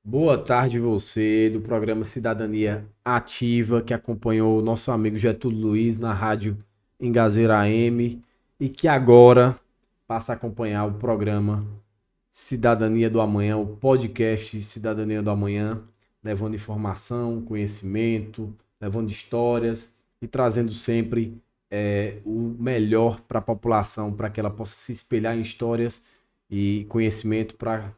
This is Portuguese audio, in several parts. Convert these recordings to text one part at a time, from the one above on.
Boa tarde você do programa Cidadania Ativa, que acompanhou o nosso amigo Getúlio Luiz na rádio Engazeira AM e que agora passa a acompanhar o programa Cidadania do Amanhã, o podcast Cidadania do Amanhã, levando informação, conhecimento, levando histórias e trazendo sempre o melhor para a população, para que ela possa se espelhar em histórias e conhecimento para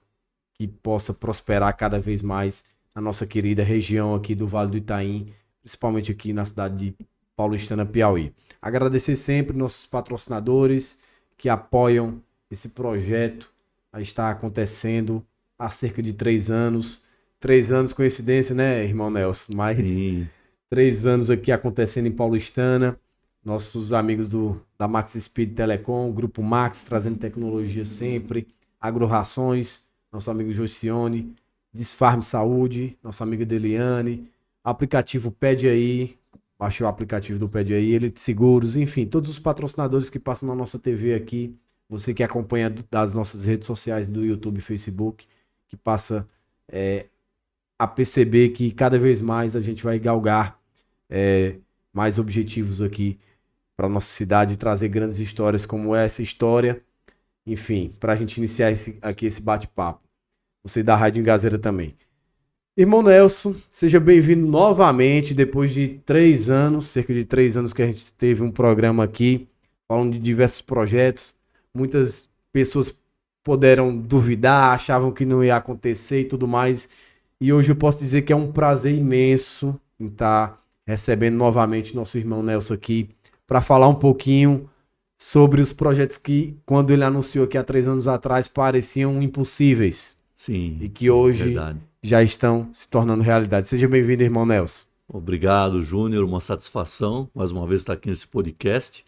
que possa prosperar cada vez mais a nossa querida região aqui do Vale do Itaim, principalmente aqui na cidade de Paulistana, Piauí. Agradecer sempre nossos patrocinadores que apoiam esse projeto a estar acontecendo há cerca de 3 anos. 3 anos, coincidência, né, irmão Nelson? Mas Sim, 3 anos aqui acontecendo em Paulistana. Nossos amigos da Max Speed Telecom, Grupo Max, trazendo tecnologia sempre. Agro-Rações, nosso amigo Josione. Desfarm Saúde, nossa amiga Deliane. Aplicativo Pede Aí, baixei o aplicativo do Pede Aí, Elite Seguros, enfim, todos os patrocinadores que passam na nossa TV aqui. Você que acompanha das nossas redes sociais do YouTube e Facebook, que passa é, a perceber que cada vez mais a gente vai galgar é, mais objetivos aqui para nossa cidade, trazer grandes histórias como essa história, enfim, para a gente iniciar aqui esse bate-papo. Você da Rádio Engazeira também. Irmão Nelson, seja bem-vindo novamente, depois de 3 anos, cerca de 3 anos que a gente teve um programa aqui, falando de diversos projetos. Muitas pessoas puderam duvidar, achavam que não ia acontecer e tudo mais. E hoje eu posso dizer que é um prazer imenso em estar recebendo novamente nosso irmão Nelson aqui para falar um pouquinho sobre os projetos que, quando ele anunciou que há 3 anos atrás pareciam impossíveis e sim, que sim, hoje verdade. já estão se tornando realidade. Seja bem-vindo, irmão Nelson. Obrigado, Júnior. Uma satisfação mais uma vez estar aqui nesse podcast.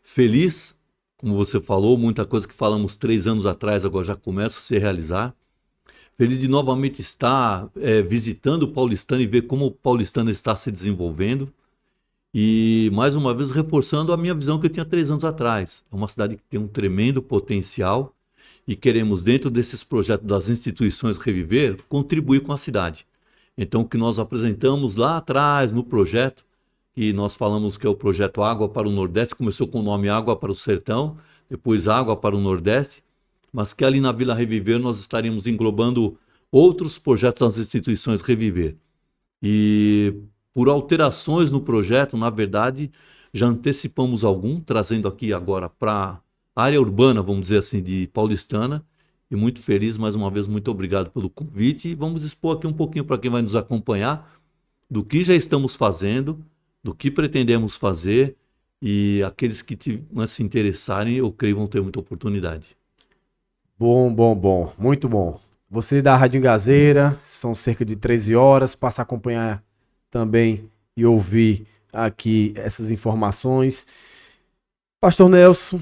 Feliz, como você falou, muita coisa que falamos 3 anos atrás agora já começa a se realizar. Feliz de novamente estar visitando o Paulistano e ver como o Paulistano está se desenvolvendo. E mais uma vez reforçando a minha visão que eu tinha 3 anos atrás. É uma cidade que tem um tremendo potencial e queremos, dentro desses projetos das instituições Reviver, contribuir com a cidade. Então, o que nós apresentamos lá atrás no projeto, que nós falamos que é o projeto Água para o Nordeste, começou com o nome Água para o Sertão, depois Água para o Nordeste, mas que ali na Vila Reviver nós estaríamos englobando outros projetos das instituições Reviver. E por alterações no projeto, na verdade, já antecipamos algum, trazendo aqui agora para a área urbana, vamos dizer assim, de Paulistana. E muito feliz, mais uma vez, muito obrigado pelo convite. E vamos expor aqui um pouquinho para quem vai nos acompanhar do que já estamos fazendo, do que pretendemos fazer. E aqueles que se interessarem, eu creio, vão ter muita oportunidade. Bom, bom, bom, muito bom. Você da Rádio Engazeira, são cerca de 13 horas, passa a acompanhar também e ouvir aqui essas informações. Pastor Nelson,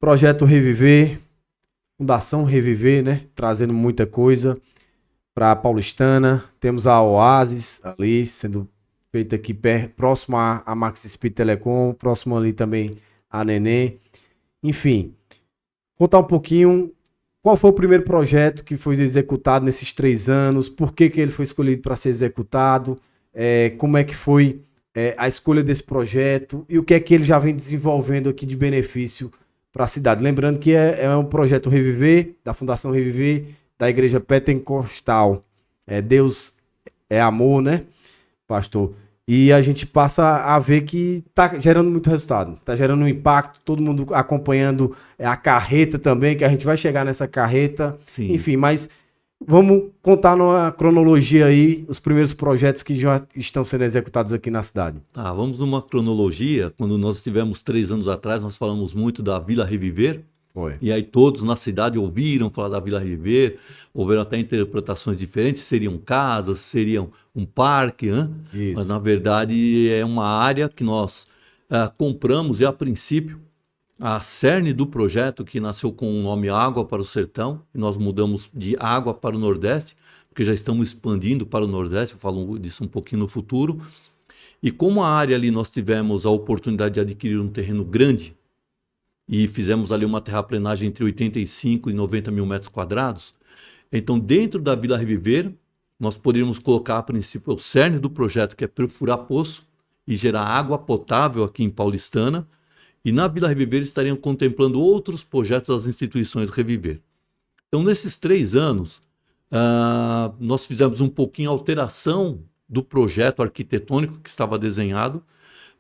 Projeto Reviver, Fundação Reviver, né? Trazendo muita coisa para a Paulistana. Temos a Oasis ali, sendo feita aqui próximo à Max Speed Telecom, próximo ali também a Nenê. Enfim, contar um pouquinho qual foi o primeiro projeto que foi executado nesses 3 anos, por que, que ele foi escolhido para ser executado, como é que foi a escolha desse projeto e o que é que ele já vem desenvolvendo aqui de benefício para a cidade. Lembrando que é um projeto Reviver, da Fundação Reviver, da Igreja Pentecostal. Deus é amor, né, pastor? E a gente passa a ver que está gerando muito resultado, está gerando um impacto, todo mundo acompanhando a carreta também, que a gente vai chegar nessa carreta, Sim. enfim, mas vamos contar numa cronologia aí os primeiros projetos que já estão sendo executados aqui na cidade. Tá, vamos numa cronologia. Quando nós estivemos 3 anos atrás, nós falamos muito da Vila Reviver. Foi. E aí todos na cidade ouviram falar da Vila Reviver, houveram até interpretações diferentes, seriam casas, seriam um parque, né? Mas Isso. na verdade é uma área que nós compramos e a princípio a cerne do projeto que nasceu com o nome Água para o Sertão, e nós mudamos de Água para o Nordeste, porque já estamos expandindo para o Nordeste, eu falo disso um pouquinho no futuro. E como a área ali nós tivemos a oportunidade de adquirir um terreno grande, e fizemos ali uma terraplenagem entre 85 e 90 mil metros quadrados, Então, dentro da Vila Reviver, nós poderíamos colocar, a princípio, o cerne do projeto, que é perfurar poço e gerar água potável aqui em Paulistana. E na Vila Reviver estariam contemplando outros projetos das instituições Reviver. Então, nesses 3 anos, nós fizemos um pouquinho alteração do projeto arquitetônico que estava desenhado,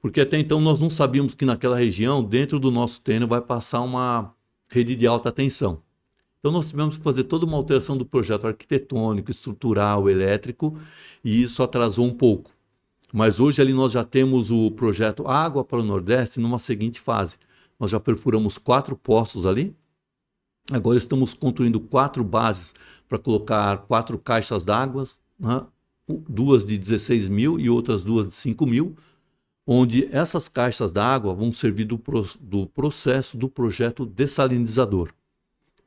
porque até então nós não sabíamos que naquela região, dentro do nosso terreno, vai passar uma rede de alta tensão. Então nós tivemos que fazer toda uma alteração do projeto arquitetônico, estrutural, elétrico, e isso atrasou um pouco. Mas hoje ali nós já temos o projeto Água para o Nordeste numa seguinte fase. Nós já perfuramos 4 poços ali, agora estamos construindo 4 bases para colocar 4 caixas d'água, né? 2 de 16 mil e outras 2 de 5 mil, onde essas caixas d'água vão servir do processo do projeto dessalinizador,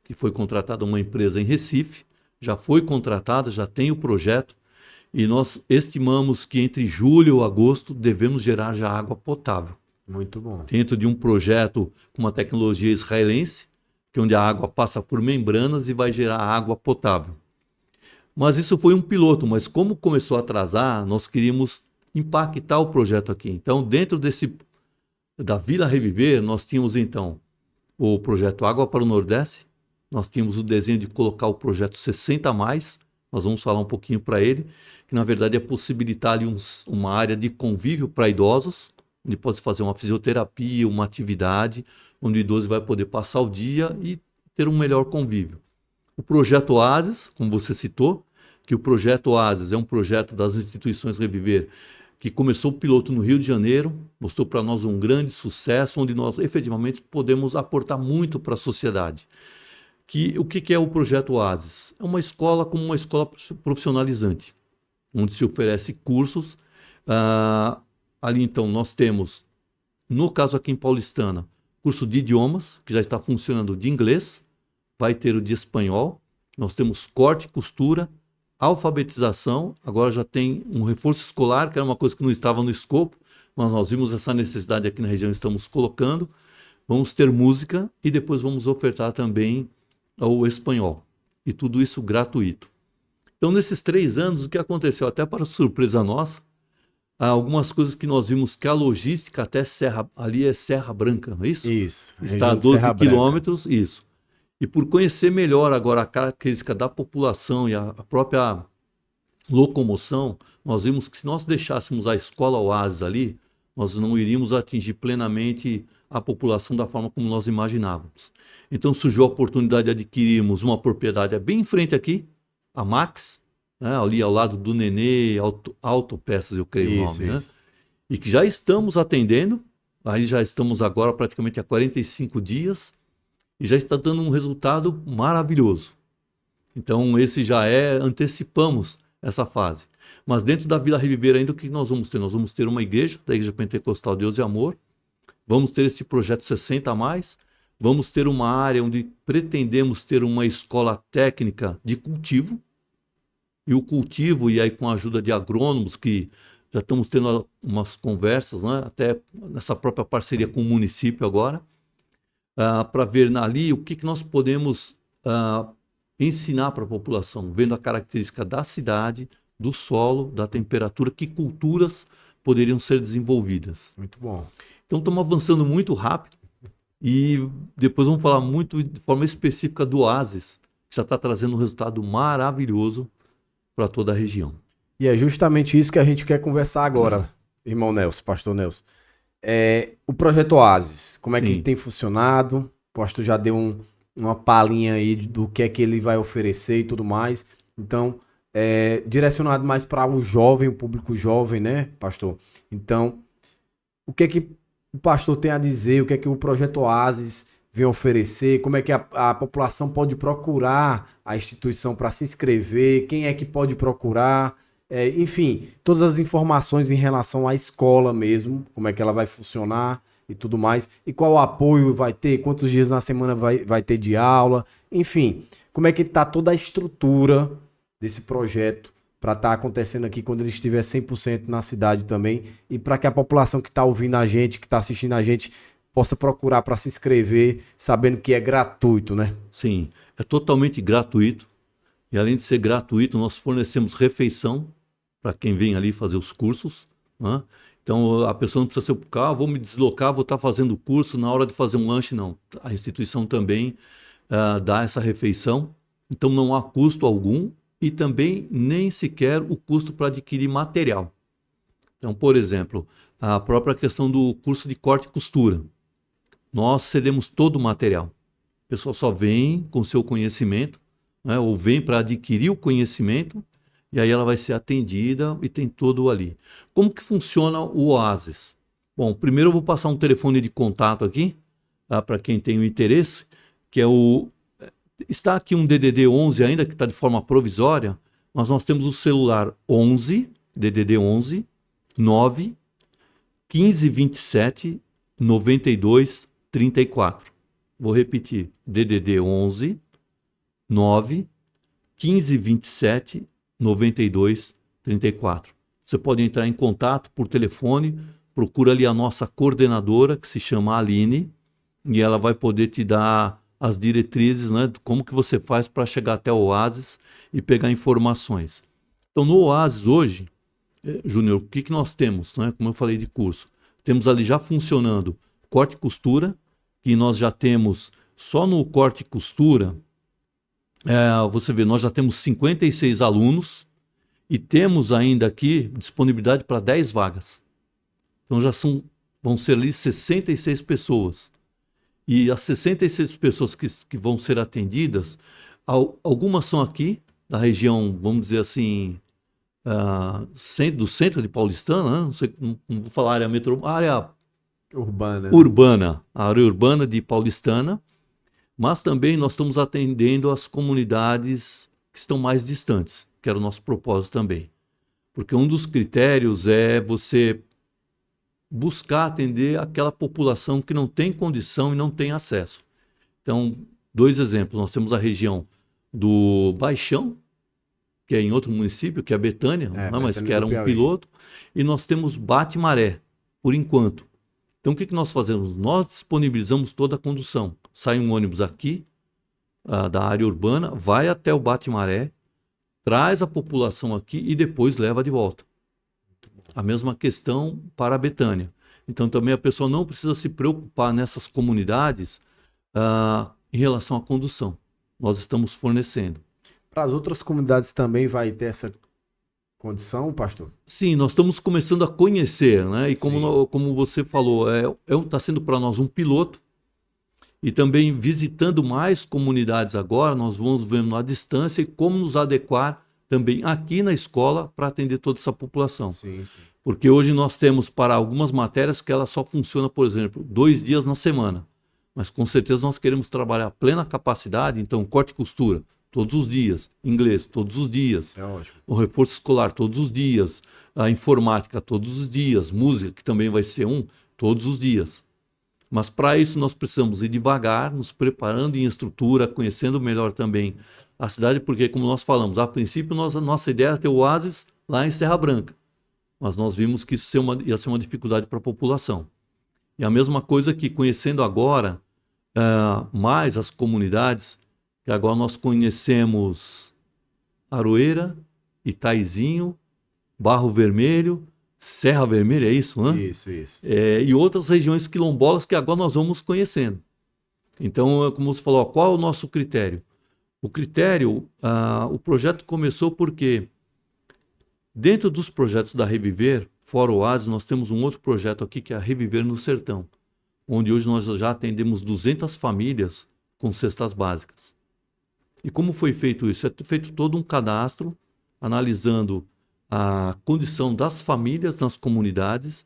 que foi contratada uma empresa em Recife, já foi contratada, já tem o projeto, e nós estimamos que entre julho e agosto devemos gerar já água potável. Muito bom. Dentro de um projeto com uma tecnologia israelense, que onde a água passa por membranas e vai gerar água potável. Mas isso foi um piloto, mas como começou a atrasar, nós queríamos impactar o projeto aqui. Então, dentro da Vila Reviver, nós tínhamos então o projeto Água para o Nordeste, nós tínhamos o desenho de colocar o projeto 60 a mais, nós vamos falar um pouquinho para ele, que na verdade é possibilitar ali uma área de convívio para idosos, onde pode fazer uma fisioterapia, uma atividade, onde o idoso vai poder passar o dia e ter um melhor convívio. O projeto Oasis, como você citou, que o projeto Oasis é um projeto das instituições Reviver, que começou o piloto no Rio de Janeiro, mostrou para nós um grande sucesso, onde nós efetivamente podemos aportar muito para a sociedade. O que é o projeto Oasis? É uma escola como uma escola profissionalizante, onde se oferece cursos. Ali então nós temos, no caso aqui em Paulistana, curso de idiomas, que já está funcionando de inglês, vai ter o de espanhol, nós temos corte e costura, alfabetização, agora já tem um reforço escolar, que era uma coisa que não estava no escopo, mas nós vimos essa necessidade aqui na região, estamos colocando. Vamos ter música e depois vamos ofertar também o espanhol. E tudo isso gratuito. Então, nesses 3 anos, o que aconteceu? Até para surpresa nossa, algumas coisas que nós vimos que a logística até ali é Serra Branca, não é isso? Isso. Está a 12 quilômetros, isso. E por conhecer melhor agora a característica da população e a própria locomoção, nós vimos que se nós deixássemos a escola Oasis ali, nós não iríamos atingir plenamente a população da forma como nós imaginávamos. Então surgiu a oportunidade de adquirirmos uma propriedade bem em frente aqui, a Max, né, ali ao lado do Nenê, Autopeças, eu creio o nome, né? E que já estamos atendendo, aí já estamos agora praticamente há 45 dias, e já está dando um resultado maravilhoso. Então, antecipamos essa fase. Mas dentro da Vila Reviver ainda, o que nós vamos ter? Nós vamos ter uma igreja, da Igreja Pentecostal Deus e Amor, vamos ter esse projeto 60 a mais, vamos ter uma área onde pretendemos ter uma escola técnica de cultivo, e o cultivo, e aí com a ajuda de agrônomos, que já estamos tendo umas conversas, né, até nessa própria parceria com o município agora, para ver ali o que nós podemos ensinar para a população, vendo a característica da cidade, do solo, da temperatura, que culturas poderiam ser desenvolvidas. Muito bom. Então estamos avançando muito rápido e depois vamos falar muito de forma específica do Oasis, que já está trazendo um resultado maravilhoso para toda a região. E é justamente isso que a gente quer conversar agora, irmão Nelson, pastor Nelson. O projeto Oasis, como é que tem funcionado? O pastor já deu uma palhinha aí do que é que ele vai oferecer e tudo mais. Então, direcionado mais para o jovem, o público jovem, né, pastor? Então, o que é que o pastor tem a dizer? O que é que o projeto Oasis vem oferecer? Como é que a população pode procurar a instituição para se inscrever? Quem é que pode procurar? Enfim, todas as informações em relação à escola mesmo, como é que ela vai funcionar e tudo mais, e qual apoio vai ter, quantos dias na semana vai ter de aula, enfim, como é que está toda a estrutura desse projeto para estar acontecendo aqui quando ele estiver 100% na cidade também, e para que a população que está ouvindo a gente, que está assistindo a gente, possa procurar para se inscrever, sabendo que é gratuito, né? Sim, é totalmente gratuito. E além de ser gratuito, nós fornecemos refeição para quem vem ali fazer os cursos, né? Então a pessoa não precisa se preocupar, vou me deslocar, vou estar fazendo o curso, na hora de fazer um lanche, não. A instituição também dá essa refeição, então não há custo algum e também nem sequer o custo para adquirir material. Então, por exemplo, a própria questão do curso de corte e costura. Nós cedemos todo o material. A pessoa só vem com seu conhecimento, né, ou vem para adquirir o conhecimento, e aí ela vai ser atendida e tem todo ali. Como que funciona o Oasis? Bom, primeiro eu vou passar um telefone de contato aqui, para quem tem o interesse, que é o... Está aqui um DDD 11 ainda, que está de forma provisória, mas nós temos o celular 11, DDD 11, 9 15 27 92 34. Vou repetir, DDD 11 9 15 27 92 34. Você pode entrar em contato por telefone, procura ali a nossa coordenadora, que se chama Aline, e ela vai poder te dar as diretrizes, né, de como que você faz para chegar até o Oasis e pegar informações. Então, no Oasis hoje, Júnior, o que que nós temos, né? Como eu falei de curso, temos ali já funcionando corte e costura, que nós já temos só no corte e costura, você vê, nós já temos 56 alunos e temos ainda aqui disponibilidade para 10 vagas. Então vão ser ali 66 pessoas. E as 66 pessoas que vão ser atendidas, algumas são aqui, da região, vamos dizer assim, do centro de Paulistana, né? Não sei, não vou falar área Urbana. a área urbana de Paulistana, mas também nós estamos atendendo as comunidades que estão mais distantes, que era o nosso propósito também. Porque um dos critérios é você buscar atender aquela população que não tem condição e não tem acesso. Então, 2 exemplos, nós temos a região do Baixão, que é em outro município, que é Betânia, né, mas que era um piloto, e nós temos Bate-Maré, por enquanto. Então, o que nós fazemos? Nós disponibilizamos toda a condução. Sai um ônibus aqui, da área urbana, vai até o Bate-Maré, traz a população aqui e depois leva de volta. A mesma questão para a Betânia. Então, também a pessoa não precisa se preocupar nessas comunidades em relação à condução. Nós estamos fornecendo. Para as outras comunidades também vai ter essa condição, pastor? Sim, nós estamos começando a conhecer, né? E como você falou, está sendo para nós um piloto. E também visitando mais comunidades agora, nós vamos vendo à distância e como nos adequar também aqui na escola para atender toda essa população. Sim, sim. Porque hoje nós temos para algumas matérias que ela só funciona, por exemplo, 2 dias na semana. Mas com certeza nós queremos trabalhar plena capacidade, então corte e costura todos os dias, inglês todos os dias, É ótimo. o reforço escolar todos os dias, a informática todos os dias, música, que também vai ser todos os dias. Mas para isso nós precisamos ir devagar, nos preparando em estrutura, conhecendo melhor também a cidade, porque como nós falamos, a princípio a nossa ideia era ter o Oasis lá em Serra Branca, mas nós vimos que isso ia ser uma dificuldade para a população. E a mesma coisa que conhecendo agora mais as comunidades, que agora nós conhecemos Aroeira, Itaizinho, Barro Vermelho, Serra Vermelha, é isso, né? Isso. E outras regiões quilombolas que agora nós vamos conhecendo. Então, como você falou, qual é o nosso critério? O critério, o projeto começou porque dentro dos projetos da Reviver, fora o Oasis, nós temos um outro projeto aqui que é a Reviver no Sertão, onde hoje nós já atendemos 200 famílias com cestas básicas. E como foi feito isso? É feito todo um cadastro, analisando a condição das famílias nas comunidades,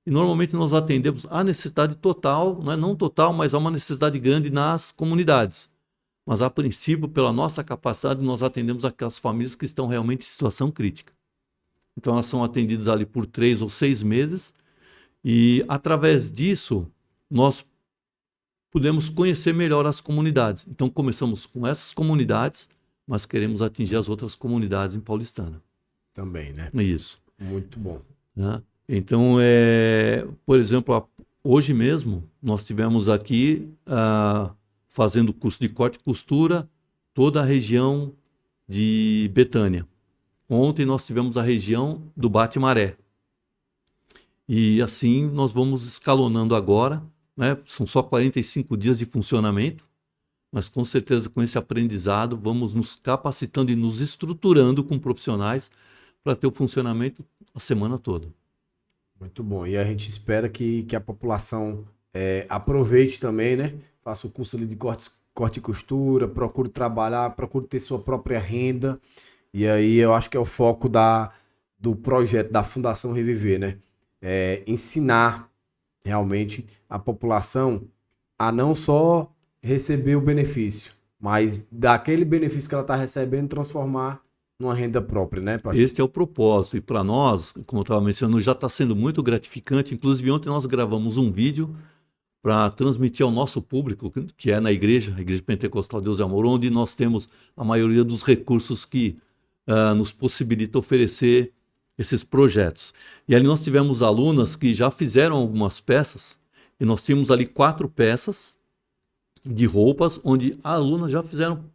e normalmente nós atendemos a necessidade total, não total, mas há uma necessidade grande nas comunidades. Mas a princípio, pela nossa capacidade, nós atendemos aquelas famílias que estão realmente em situação crítica. Então elas são atendidas ali por 3 ou 6 meses, e através disso nós podemos conhecer melhor as comunidades. Então começamos com essas comunidades, mas queremos atingir as outras comunidades em Paulistana. Também, né? Isso. Muito bom. Né? Então, por exemplo, hoje mesmo nós tivemos aqui fazendo curso de corte e costura toda a região de Betânia. Ontem nós tivemos a região do Bate-Maré. E assim nós vamos escalonando agora, né? São só 45 dias de funcionamento, mas com certeza com esse aprendizado vamos nos capacitando e nos estruturando com profissionais para ter o funcionamento a semana toda. Muito bom. E a gente espera que a população aproveite também, né? Faça o curso ali de corte e costura, procure trabalhar, procure ter sua própria renda. E aí eu acho que é o foco do projeto da Fundação Reviver, né? Ensinar realmente a população a não só receber o benefício, mas daquele benefício que ela está recebendo, transformar numa renda própria, né, pastor? Este é o propósito. E para nós, como eu estava mencionando, já está sendo muito gratificante. Inclusive, ontem nós gravamos um vídeo para transmitir ao nosso público, que é na igreja, a Igreja Pentecostal Deus e Amor, onde nós temos a maioria dos recursos que nos possibilita oferecer esses projetos. E ali nós tivemos alunas que já fizeram algumas peças, e nós tínhamos ali 4 peças de roupas, onde alunas já fizeram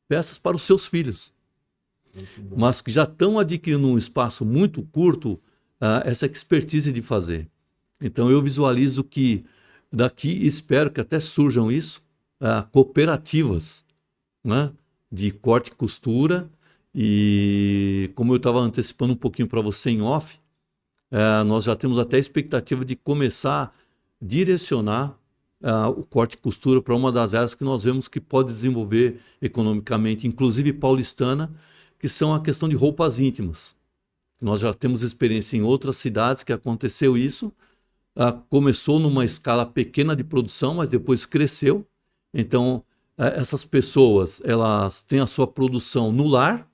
peças para os seus filhos, mas que já estão adquirindo um espaço muito curto essa expertise de fazer. Então eu visualizo que daqui, espero que até surjam isso, cooperativas, né, de corte e costura, e como eu estava antecipando um pouquinho para você em off, nós já temos até a expectativa de começar a direcionar o corte e costura para uma das áreas que nós vemos que pode desenvolver economicamente, inclusive paulistana, que são a questão de roupas íntimas. Nós já temos experiência em outras cidades que aconteceu isso, começou numa escala pequena de produção, mas depois cresceu. Então, essas pessoas, elas têm a sua produção no lar,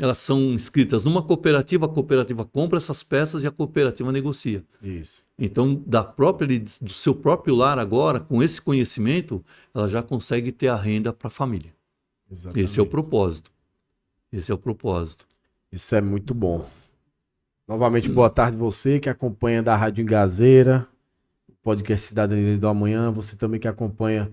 elas são inscritas numa cooperativa, a cooperativa compra essas peças e a cooperativa negocia. Isso. Então, do seu próprio lar agora, com esse conhecimento, ela já consegue ter a renda para a família. Exatamente. Esse é o propósito. Esse é o propósito. Isso é muito bom. Novamente, boa tarde você que acompanha da Rádio Engazeira, o podcast Cidadania do Amanhã, você também que acompanha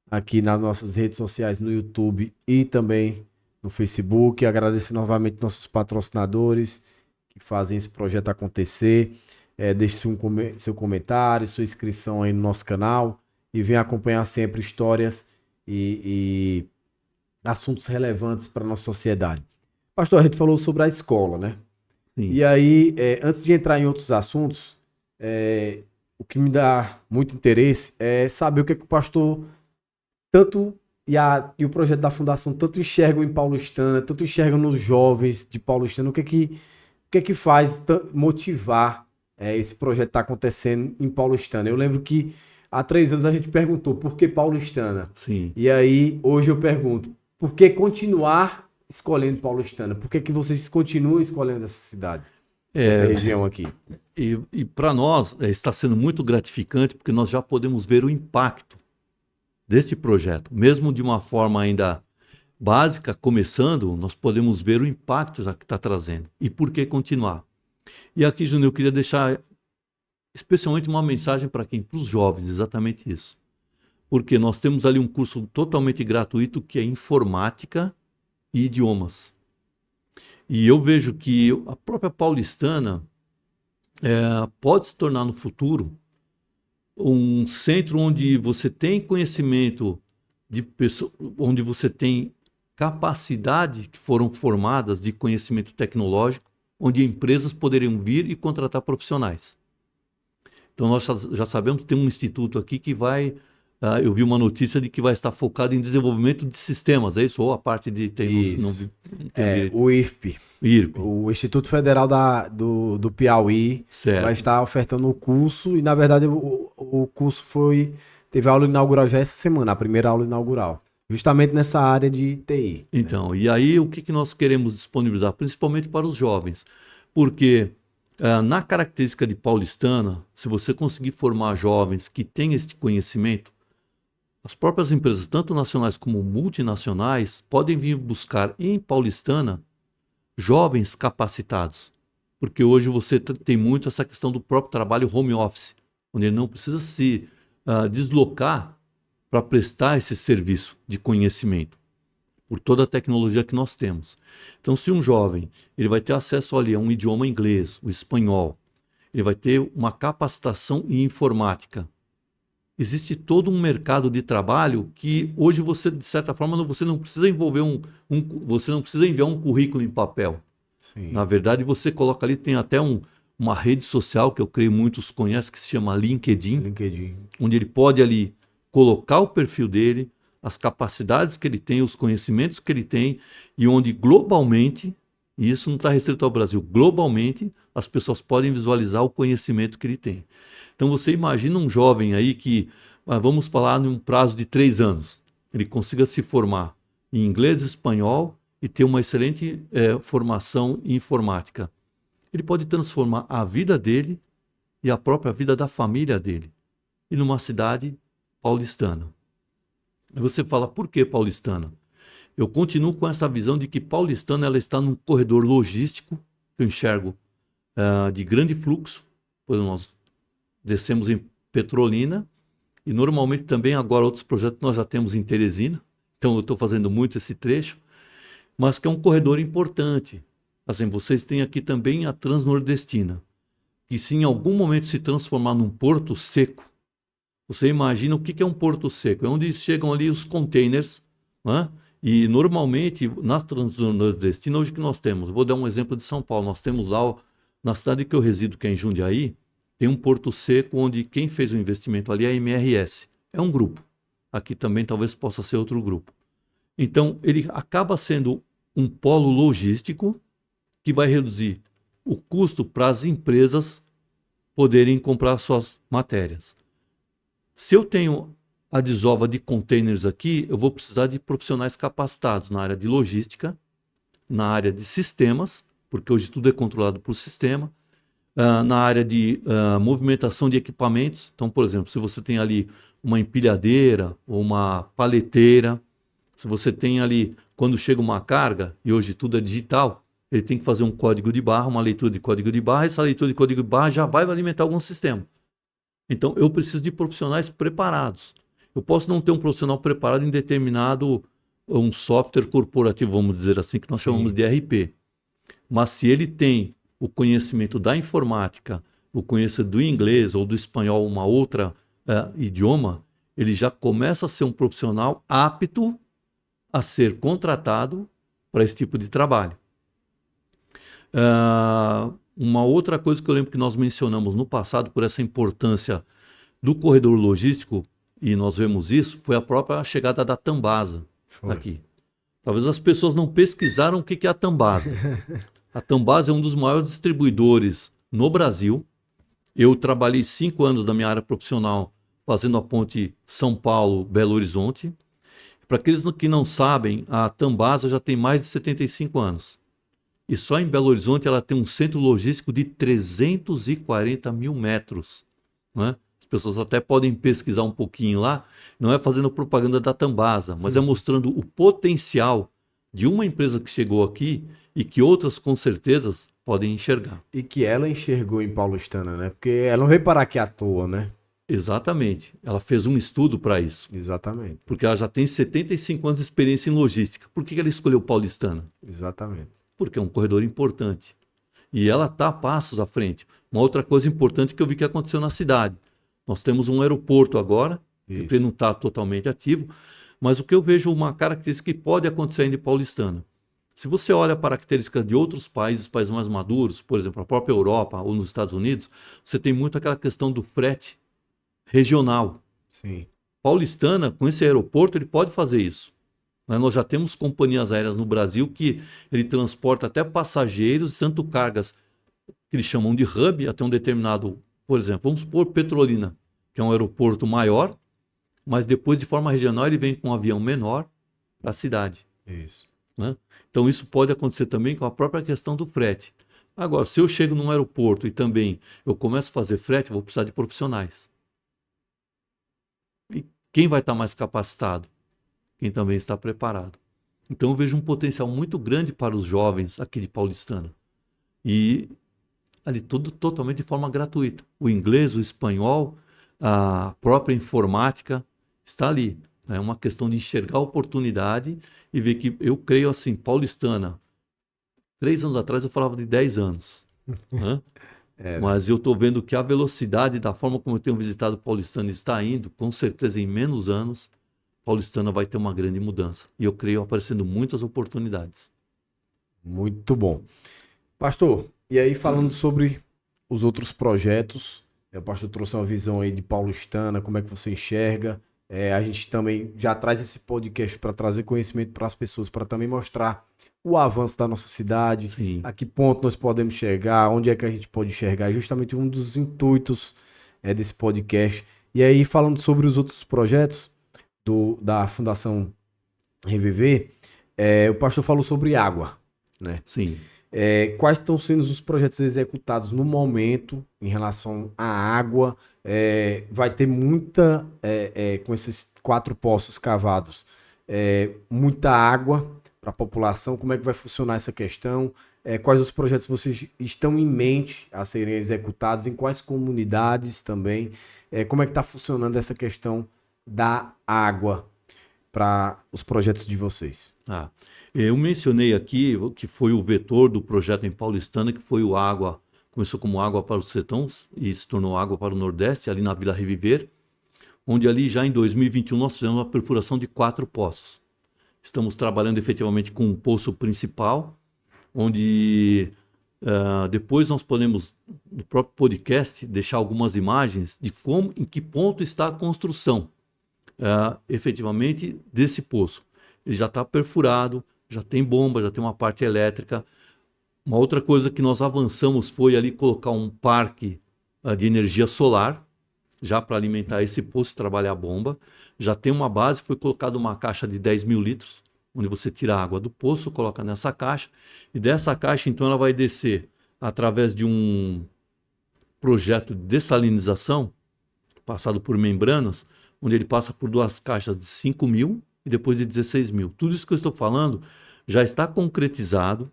aqui nas nossas redes sociais, no YouTube e também no Facebook. Agradeço novamente nossos patrocinadores que fazem esse projeto acontecer. Deixe seu comentário, sua inscrição aí no nosso canal e venha acompanhar sempre histórias e assuntos relevantes para a nossa sociedade. Pastor, a gente falou sobre a escola, né? Sim. E aí, antes de entrar em outros assuntos, o que me dá muito interesse é saber o que é que o pastor e o projeto da Fundação tanto enxergam em Paulistana, tanto enxergam nos jovens de Paulistana, o que é que faz motivar esse projeto estar acontecendo em Paulistana. Eu lembro que há 3 anos a gente perguntou por que Paulistana. Sim. E aí, hoje eu pergunto, por que continuar escolhendo Paulistana? Por que vocês continuam escolhendo essa cidade, essa região aqui? E para nós está sendo muito gratificante porque nós já podemos ver o impacto deste projeto. Mesmo de uma forma ainda básica, começando, nós podemos ver o impacto já que está trazendo. E por que continuar? E aqui, Júnior, eu queria deixar especialmente uma mensagem para quem? Para os jovens, exatamente isso. Porque nós temos ali um curso totalmente gratuito que é informática e idiomas. E eu vejo que a própria Paulistana pode se tornar no futuro um centro onde você tem conhecimento de pessoas, onde você tem capacidade que foram formadas de conhecimento tecnológico, onde empresas poderiam vir e contratar profissionais. Então nós já sabemos que tem um instituto aqui que vai, eu vi uma notícia de que vai estar focado em desenvolvimento de sistemas, é isso? Ou a parte de... o IFP. O Instituto Federal do Piauí, certo, vai estar ofertando o curso e, na verdade, o curso teve aula inaugural já essa semana, a primeira aula inaugural, justamente nessa área de TI. Então, né? E aí o que nós queremos disponibilizar, principalmente para os jovens? Porque na característica de Paulistana, se você conseguir formar jovens que têm este conhecimento, as próprias empresas, tanto nacionais como multinacionais, podem vir buscar em Paulistana jovens capacitados. Porque hoje você tem muito essa questão do próprio trabalho home office, onde ele não precisa se deslocar para prestar esse serviço de conhecimento. por toda a tecnologia que nós temos. Então, se um jovem ele vai ter acesso ali a um idioma inglês, o espanhol, ele vai ter uma capacitação em informática. Existe todo um mercado de trabalho que hoje você, de certa forma, você não precisa envolver você não precisa enviar um currículo em papel. Sim. Na verdade, você coloca ali, tem até uma rede social que eu creio muitos conhecem, que se chama LinkedIn, onde ele pode ali colocar o perfil dele, as capacidades que ele tem, os conhecimentos que ele tem, e onde globalmente, e isso não está restrito ao Brasil, globalmente as pessoas podem visualizar o conhecimento que ele tem. Então você imagina um jovem aí que, vamos falar num prazo de 3 anos, ele consiga se formar em inglês e espanhol e ter uma excelente formação em informática. Ele pode transformar a vida dele e a própria vida da família dele. E numa cidade paulistana. Aí você fala, por que paulistana? Eu continuo com essa visão de que paulistana ela está num corredor logístico, que eu enxergo de grande fluxo, pois nós descemos em Petrolina e normalmente também agora outros projetos nós já temos em Teresina, então eu estou fazendo muito esse trecho, mas que é um corredor importante. Assim, vocês têm aqui também a Transnordestina, que se em algum momento se transformar num porto seco, você imagina o que é um porto seco? É onde chegam ali os containers, né? E normalmente na Transnordestina, hoje que nós temos, vou dar um exemplo de São Paulo, nós temos lá na cidade que eu resido, que é em Jundiaí, tem um porto seco onde quem fez o investimento ali é a MRS. É um grupo. Aqui também talvez possa ser outro grupo. Então, ele acaba sendo um polo logístico que vai reduzir o custo para as empresas poderem comprar suas matérias. Se eu tenho a desova de containers aqui, eu vou precisar de profissionais capacitados na área de logística, na área de sistemas, porque hoje tudo é controlado por sistema, na área de movimentação de equipamentos. Então, por exemplo, se você tem ali uma empilhadeira ou uma paleteira, se você tem ali, quando chega uma carga, e hoje tudo é digital, ele tem que fazer um código de barra, uma leitura de código de barra, essa leitura de código de barra já vai alimentar algum sistema. Então, eu preciso de profissionais preparados. Eu posso não ter um profissional preparado em determinado um software corporativo, vamos dizer assim, que nós chamamos de ERP. Mas se ele tem o conhecimento da informática, o conhecimento do inglês ou do espanhol, uma outra idioma, ele já começa a ser um profissional apto a ser contratado para esse tipo de trabalho. Uma outra coisa que eu lembro que nós mencionamos no passado, por essa importância do corredor logístico, e nós vemos isso, foi a própria chegada da Tambasa aqui. Talvez as pessoas não pesquisaram o que é a Tambasa. A Tambasa é um dos maiores distribuidores no Brasil. Eu trabalhei 5 anos da minha área profissional fazendo a ponte São Paulo-Belo Horizonte. Para aqueles que não sabem, a Tambasa já tem mais de 75 anos. E só em Belo Horizonte ela tem um centro logístico de 340 mil metros. Né? As pessoas até podem pesquisar um pouquinho lá, não é fazendo propaganda da Tambasa, mas é mostrando o potencial de uma empresa que chegou aqui e que outras com certeza podem enxergar. E que ela enxergou em Paulistana, né? Porque ela não veio parar aqui à toa, né? Exatamente. Ela fez um estudo para isso. Exatamente. Porque ela já tem 75 anos de experiência em logística. Por que ela escolheu Paulistana? Exatamente. Porque é um corredor importante. E ela está a passos à frente. Uma outra coisa importante que eu vi que aconteceu na cidade. Nós temos um aeroporto agora, que não está totalmente ativo, mas o que eu vejo uma característica que pode acontecer ainda em Paulistana. Se você olha para características de outros países mais maduros, por exemplo, a própria Europa ou nos Estados Unidos, você tem muito aquela questão do frete regional. Sim. Paulistana, com esse aeroporto, ele pode fazer isso. Nós já temos companhias aéreas no Brasil que ele transporta até passageiros, tanto cargas que eles chamam de hub, até um determinado, por exemplo, vamos supor Petrolina, que é um aeroporto maior, mas depois de forma regional ele vem com um avião menor para a cidade. Isso. Né? Então isso pode acontecer também com a própria questão do frete. Agora, se eu chego num aeroporto e também eu começo a fazer frete, eu vou precisar de profissionais. E quem vai estar mais capacitado? Quem também está preparado. Então eu vejo um potencial muito grande para os jovens aqui de Paulistana. E ali tudo totalmente de forma gratuita. O inglês, o espanhol, a própria informática está ali. É uma questão de enxergar a oportunidade e ver que eu creio assim, Paulistana, 3 anos atrás eu falava de 10 anos, né? Era. Mas eu estou vendo que a velocidade da forma como eu tenho visitado Paulistana está indo, com certeza em menos anos, Paulistana vai ter uma grande mudança. E eu creio aparecendo muitas oportunidades. Muito bom. Pastor, e aí falando sobre os outros projetos, o pastor trouxe uma visão aí de Paulistana, como é que você enxerga. A gente também já traz esse podcast para trazer conhecimento para as pessoas, para também mostrar o avanço da nossa cidade, Sim, a que ponto nós podemos chegar, onde é que a gente pode enxergar. É justamente um dos intuitos desse podcast. E aí, falando sobre os outros projetos da Fundação Reviver, o pastor falou sobre água, né? sim. Quais estão sendo os projetos executados no momento em relação à água? Vai ter muita, com esses 4 poços cavados, muita água para a população. Como é que vai funcionar essa questão? Quais os projetos vocês estão em mente a serem executados? Em quais comunidades também? Como é que está funcionando essa questão da água para os projetos de vocês? Ah, eu mencionei aqui que foi o vetor do projeto em Paulistana, que foi o Água, começou como Água para o Sertão e se tornou Água para o Nordeste, ali na Vila Reviver, onde ali já em 2021 nós fizemos uma perfuração de 4 poços. Estamos trabalhando efetivamente com um poço principal, onde depois nós podemos, no próprio podcast, deixar algumas imagens de como, em que ponto está a construção efetivamente desse poço. Ele já está perfurado, já tem bomba, já tem uma parte elétrica. Uma outra coisa que nós avançamos foi ali colocar um parque de energia solar, já para alimentar esse poço e trabalhar a bomba. Já tem uma base, foi colocada uma caixa de 10 mil litros, onde você tira a água do poço, coloca nessa caixa, e dessa caixa, então, ela vai descer através de um projeto de dessalinização, passado por membranas, onde ele passa por 2 caixas de 5 mil e depois de 16 mil. Tudo isso que eu estou falando já está concretizado,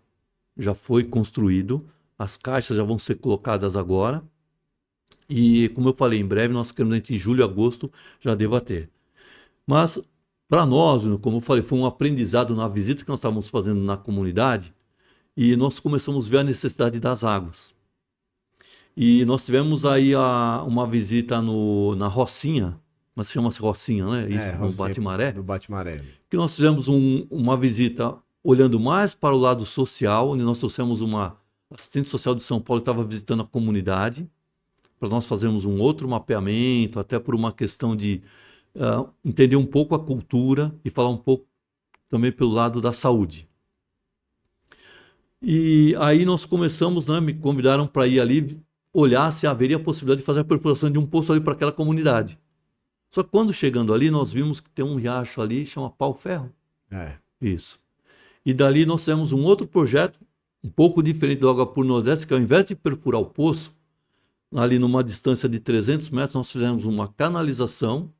já foi construído, as caixas já vão ser colocadas agora, e como eu falei, em breve nós queremos entre julho e agosto já deva ter. Mas para nós, como eu falei, foi um aprendizado na visita que nós estávamos fazendo na comunidade, e nós começamos a ver a necessidade das águas. E nós tivemos aí uma visita na Rocinha, mas chama-se Rocinha, né? Isso, no Rocinha, Bate-Maré. do Bate-Maré. Que nós fizemos uma visita olhando mais para o lado social, onde nós trouxemos uma assistente social de São Paulo que estava visitando a comunidade, para nós fazermos um outro mapeamento, até por uma questão de entender um pouco a cultura e falar um pouco também pelo lado da saúde. E aí nós começamos, né, me convidaram para ir ali olhar se haveria a possibilidade de fazer a perfuração de um poço ali para aquela comunidade. Só que quando chegando ali, nós vimos que tem um riacho ali, chama Pau-Ferro. Isso. E dali nós fizemos um outro projeto, um pouco diferente do Água para o Nordeste, que ao invés de perfurar o poço, ali numa distância de 300 metros, nós fizemos uma canalização,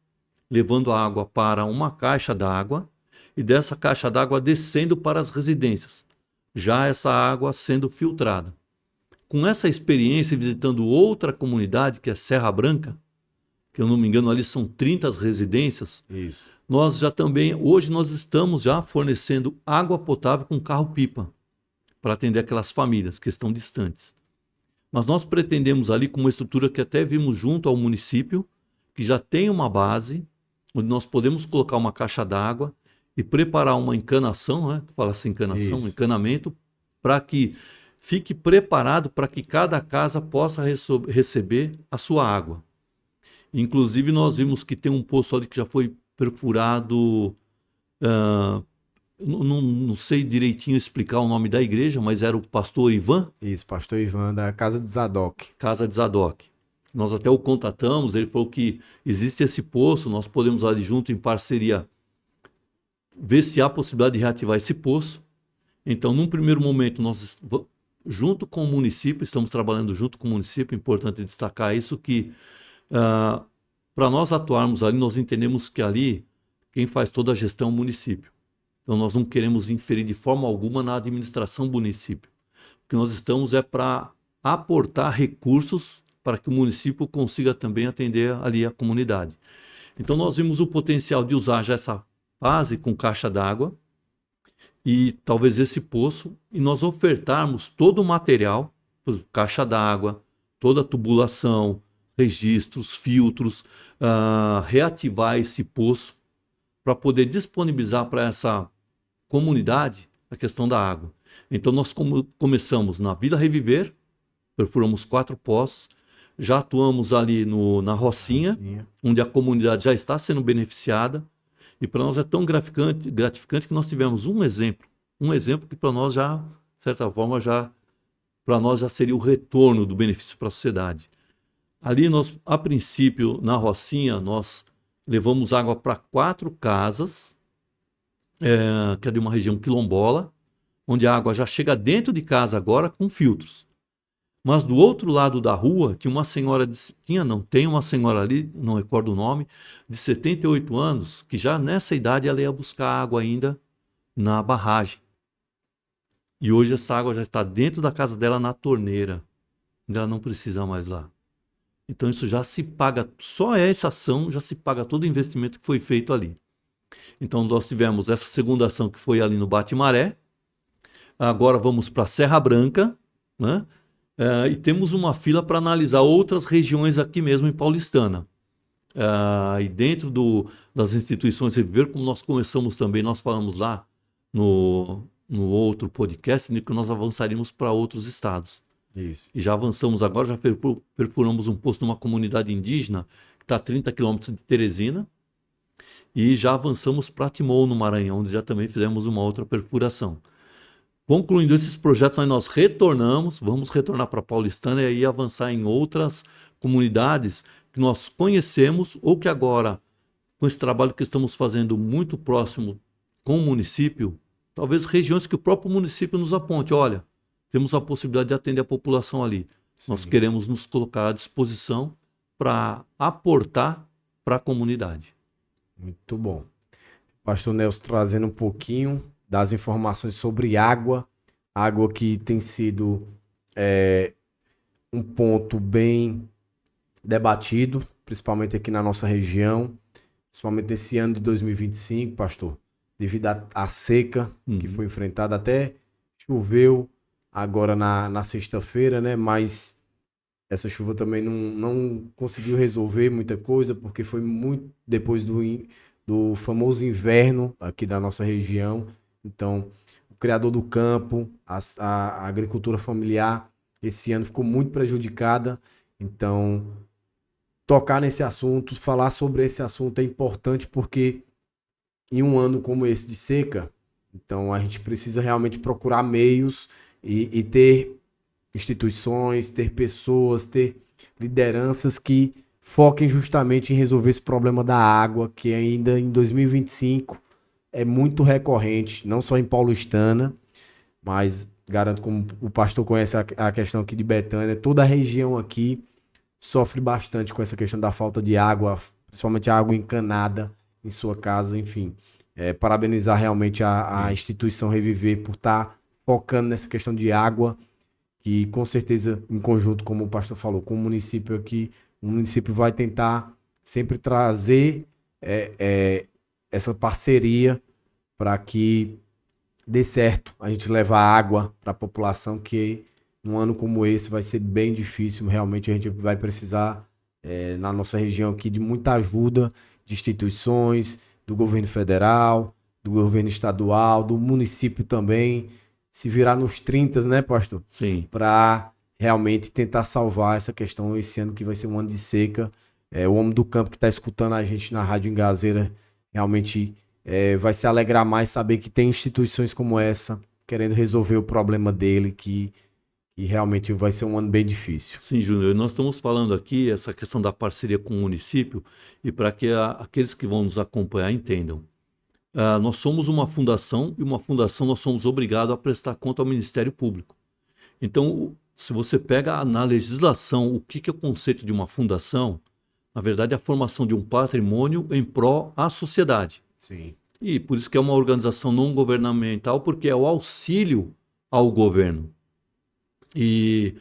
levando a água para uma caixa d'água, e dessa caixa d'água descendo para as residências, já essa água sendo filtrada. Com essa experiência, visitando outra comunidade, que é Serra Branca, que eu não me engano ali são 30 residências, Isso. nós já também, hoje nós estamos já fornecendo água potável com carro-pipa, para atender aquelas famílias que estão distantes. Mas nós pretendemos ali com uma estrutura que até vimos junto ao município, que já tem uma base, onde nós podemos colocar uma caixa d'água e preparar uma encanação, né? Fala-se encanação, Isso. encanamento, para que fique preparado para que cada casa possa receber a sua água. Inclusive, nós vimos que tem um poço ali que já foi perfurado, não sei direitinho explicar o nome da igreja, mas era o pastor Ivan. Isso, pastor Ivan, da Casa de Zadok. Casa de Zadok. Nós até o contatamos, ele falou que existe esse poço, nós podemos ali junto em parceria ver se há possibilidade de reativar esse poço. Então, num primeiro momento, nós, junto com o município, estamos trabalhando junto com o município, é importante destacar isso, que para nós atuarmos ali, nós entendemos que ali quem faz toda a gestão é o município. Então nós não queremos inferir de forma alguma na administração do município. O que nós estamos é para aportar recursos para que o município consiga também atender ali a comunidade. Então nós vimos o potencial de usar já essa base com caixa d'água e talvez esse poço, e nós ofertarmos todo o material, por exemplo, caixa d'água, toda a tubulação, registros, filtros, reativar esse poço para poder disponibilizar para essa comunidade a questão da água. Então nós começamos na Vila Reviver, perfuramos 4 poços, já atuamos ali na Rocinha, onde a comunidade já está sendo beneficiada, e para nós é tão gratificante que nós tivemos um exemplo que para nós já, de certa forma, para nós já seria o retorno do benefício para a sociedade. Ali nós, a princípio, na Rocinha, nós levamos água para 4 casas, que é de uma região quilombola, onde a água já chega dentro de casa agora com filtros. Mas do outro lado da rua tinha uma senhora, tem uma senhora ali, não recordo o nome, de 78 anos, que já nessa idade ela ia buscar água ainda na barragem. E hoje essa água já está dentro da casa dela na torneira. Ela não precisa mais lá. Então isso já se paga, só essa ação já se paga todo o investimento que foi feito ali. Então nós tivemos essa segunda ação que foi ali no Bate-Maré. Agora vamos para a Serra Branca, né? E temos uma fila para analisar outras regiões aqui mesmo em Paulistana. E dentro das instituições Reviver, como nós começamos também, nós falamos lá no outro podcast, que nós avançaríamos para outros estados. Isso. E já avançamos agora, já perfuramos um poço numa comunidade indígena que está a 30 quilômetros de Teresina, e já avançamos para Timon, no Maranhão, onde já também fizemos uma outra perfuração. Concluindo esses projetos, nós vamos retornar para Paulistana e aí avançar em outras comunidades que nós conhecemos ou que agora, com esse trabalho que estamos fazendo muito próximo com o município, talvez regiões que o próprio município nos aponte. Olha, temos a possibilidade de atender a população ali. Sim. Nós queremos nos colocar à disposição para aportar para a comunidade. Muito bom. Pastor Nelson trazendo um pouquinho das informações sobre água que tem sido um ponto bem debatido, principalmente aqui na nossa região, principalmente nesse ano de 2025, pastor, devido à seca que foi enfrentada. Até choveu agora na sexta-feira, né? Mas essa chuva também não conseguiu resolver muita coisa, porque foi muito depois do famoso inverno aqui da nossa região. Então, o criador do campo, a agricultura familiar, esse ano ficou muito prejudicada. Então, tocar nesse assunto, falar sobre esse assunto é importante, porque em um ano como esse de seca, então a gente precisa realmente procurar meios e ter instituições, ter pessoas, ter lideranças que foquem justamente em resolver esse problema da água, que ainda em 2025 é muito recorrente, não só em Paulistana, mas garanto, como o pastor conhece a questão aqui de Betânia, toda a região aqui sofre bastante com essa questão da falta de água, principalmente a água encanada em sua casa, enfim. Parabenizar realmente a instituição Reviver por estar focando nessa questão de água, que com certeza, em conjunto, como o pastor falou, com o município aqui, o município vai tentar sempre trazer essa parceria para que dê certo a gente levar água para a população, que num ano como esse vai ser bem difícil. Realmente a gente vai precisar, na nossa região aqui, de muita ajuda de instituições, do governo federal, do governo estadual, do município também, se virar nos 30, né, pastor? Sim. Para realmente tentar salvar essa questão esse ano, que vai ser um ano de seca. O homem do campo que está escutando a gente na Rádio Engazeira realmente vai se alegrar mais saber que tem instituições como essa querendo resolver o problema dele, que realmente vai ser um ano bem difícil. Sim, Júnior, nós estamos falando aqui essa questão da parceria com o município, e para que aqueles que vão nos acompanhar entendam. Nós somos uma fundação, e uma fundação nós somos obrigados a prestar conta ao Ministério Público. Então, se você pega na legislação o que é o conceito de uma fundação, na verdade é a formação de um patrimônio em pró à sociedade. Sim. E por isso que é uma organização não governamental, porque é o auxílio ao governo. E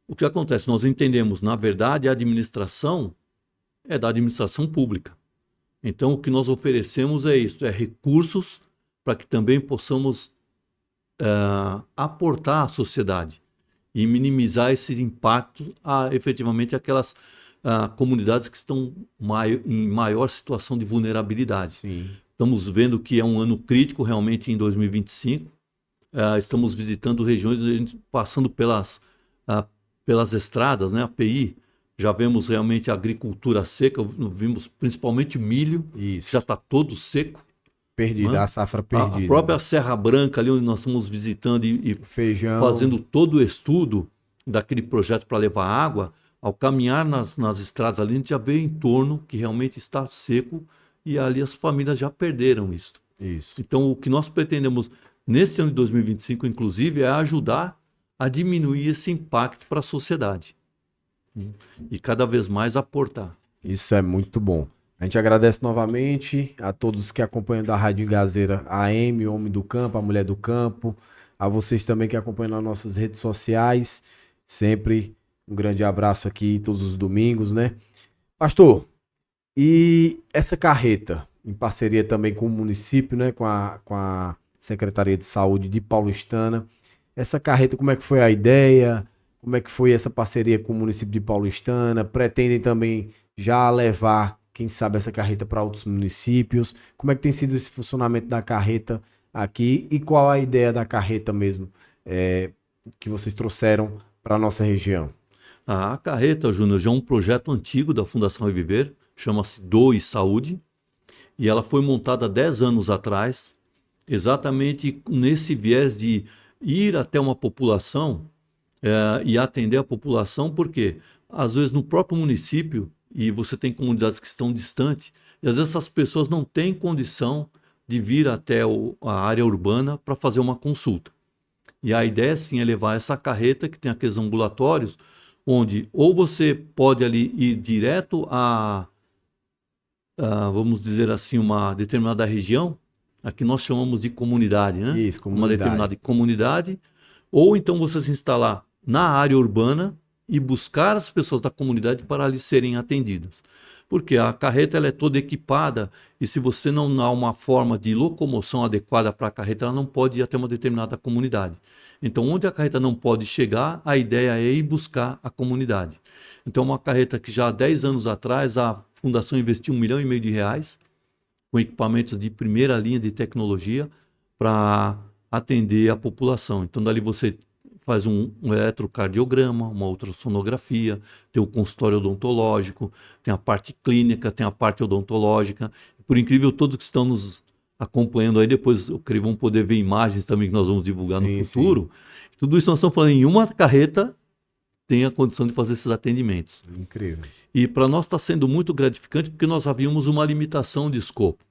o que acontece? Nós entendemos, na verdade, a administração é da administração pública. Então, o que nós oferecemos é isso, é recursos para que também possamos aportar à sociedade e minimizar esses impactos a efetivamente aquelas comunidades que estão em maior situação de vulnerabilidade. Sim. Estamos vendo que é um ano crítico realmente em 2025. Estamos visitando regiões, passando pelas estradas, né, API. Já vemos realmente a agricultura seca, vimos principalmente milho, que já está todo seco. Perdida, Né? a safra perdida. A própria Serra Branca, ali onde nós estamos visitando e feijão, fazendo todo o estudo daquele projeto para levar água, ao caminhar nas estradas ali, a gente já vê em torno que realmente está seco e ali as famílias já perderam isso. Isso. Então, o que nós pretendemos neste ano de 2025, inclusive, é ajudar a diminuir esse impacto para a sociedade e cada vez mais aportar. Isso é muito bom. A gente agradece novamente a todos que acompanham da Rádio Engazeira AM, Homem do Campo, a Mulher do Campo, a vocês também que acompanham nas nossas redes sociais. Sempre um grande abraço aqui todos os domingos, né? Pastor, e essa carreta, em parceria também com o município, né? Com a Secretaria de Saúde de Paulistana, essa carreta, como é que foi a ideia? Como é que foi essa parceria com o município de Paulistana? Pretendem também já levar, quem sabe, essa carreta para outros municípios? Como é que tem sido esse funcionamento da carreta aqui? E qual a ideia da carreta mesmo que vocês trouxeram para a nossa região? A carreta, Júnior, já é um projeto antigo da Fundação Reviver, chama-se Doe Saúde, e ela foi montada há 10 anos atrás, exatamente nesse viés de ir até uma população e atender a população, porque às vezes no próprio município, e você tem comunidades que estão distantes, e às vezes essas pessoas não têm condição de vir até a área urbana para fazer uma consulta. E a ideia, sim, é levar essa carreta que tem aqueles ambulatórios, onde ou você pode ali ir direto vamos dizer assim, uma determinada região, aqui nós chamamos de comunidade, né? Isso, comunidade. Uma determinada comunidade, ou então você se instalar na área urbana e buscar as pessoas da comunidade para ali serem atendidas. Porque a carreta ela é toda equipada e se você não há uma forma de locomoção adequada para a carreta, ela não pode ir até uma determinada comunidade. Então, onde a carreta não pode chegar, a ideia é ir buscar a comunidade. Então, uma carreta que já há 10 anos atrás, a Fundação investiu R$1,5 milhão com equipamentos de primeira linha de tecnologia para atender a população. Então, dali você faz um eletrocardiograma, uma ultrassonografia, tem o consultório odontológico, tem a parte clínica, tem a parte odontológica. Por incrível, todos que estão nos acompanhando aí, depois eu creio vão poder ver imagens também que nós vamos divulgar no futuro. Sim. Tudo isso nós estamos falando em uma carreta tem a condição de fazer esses atendimentos. Incrível. E para nós está sendo muito gratificante porque nós havíamos uma limitação de escopo.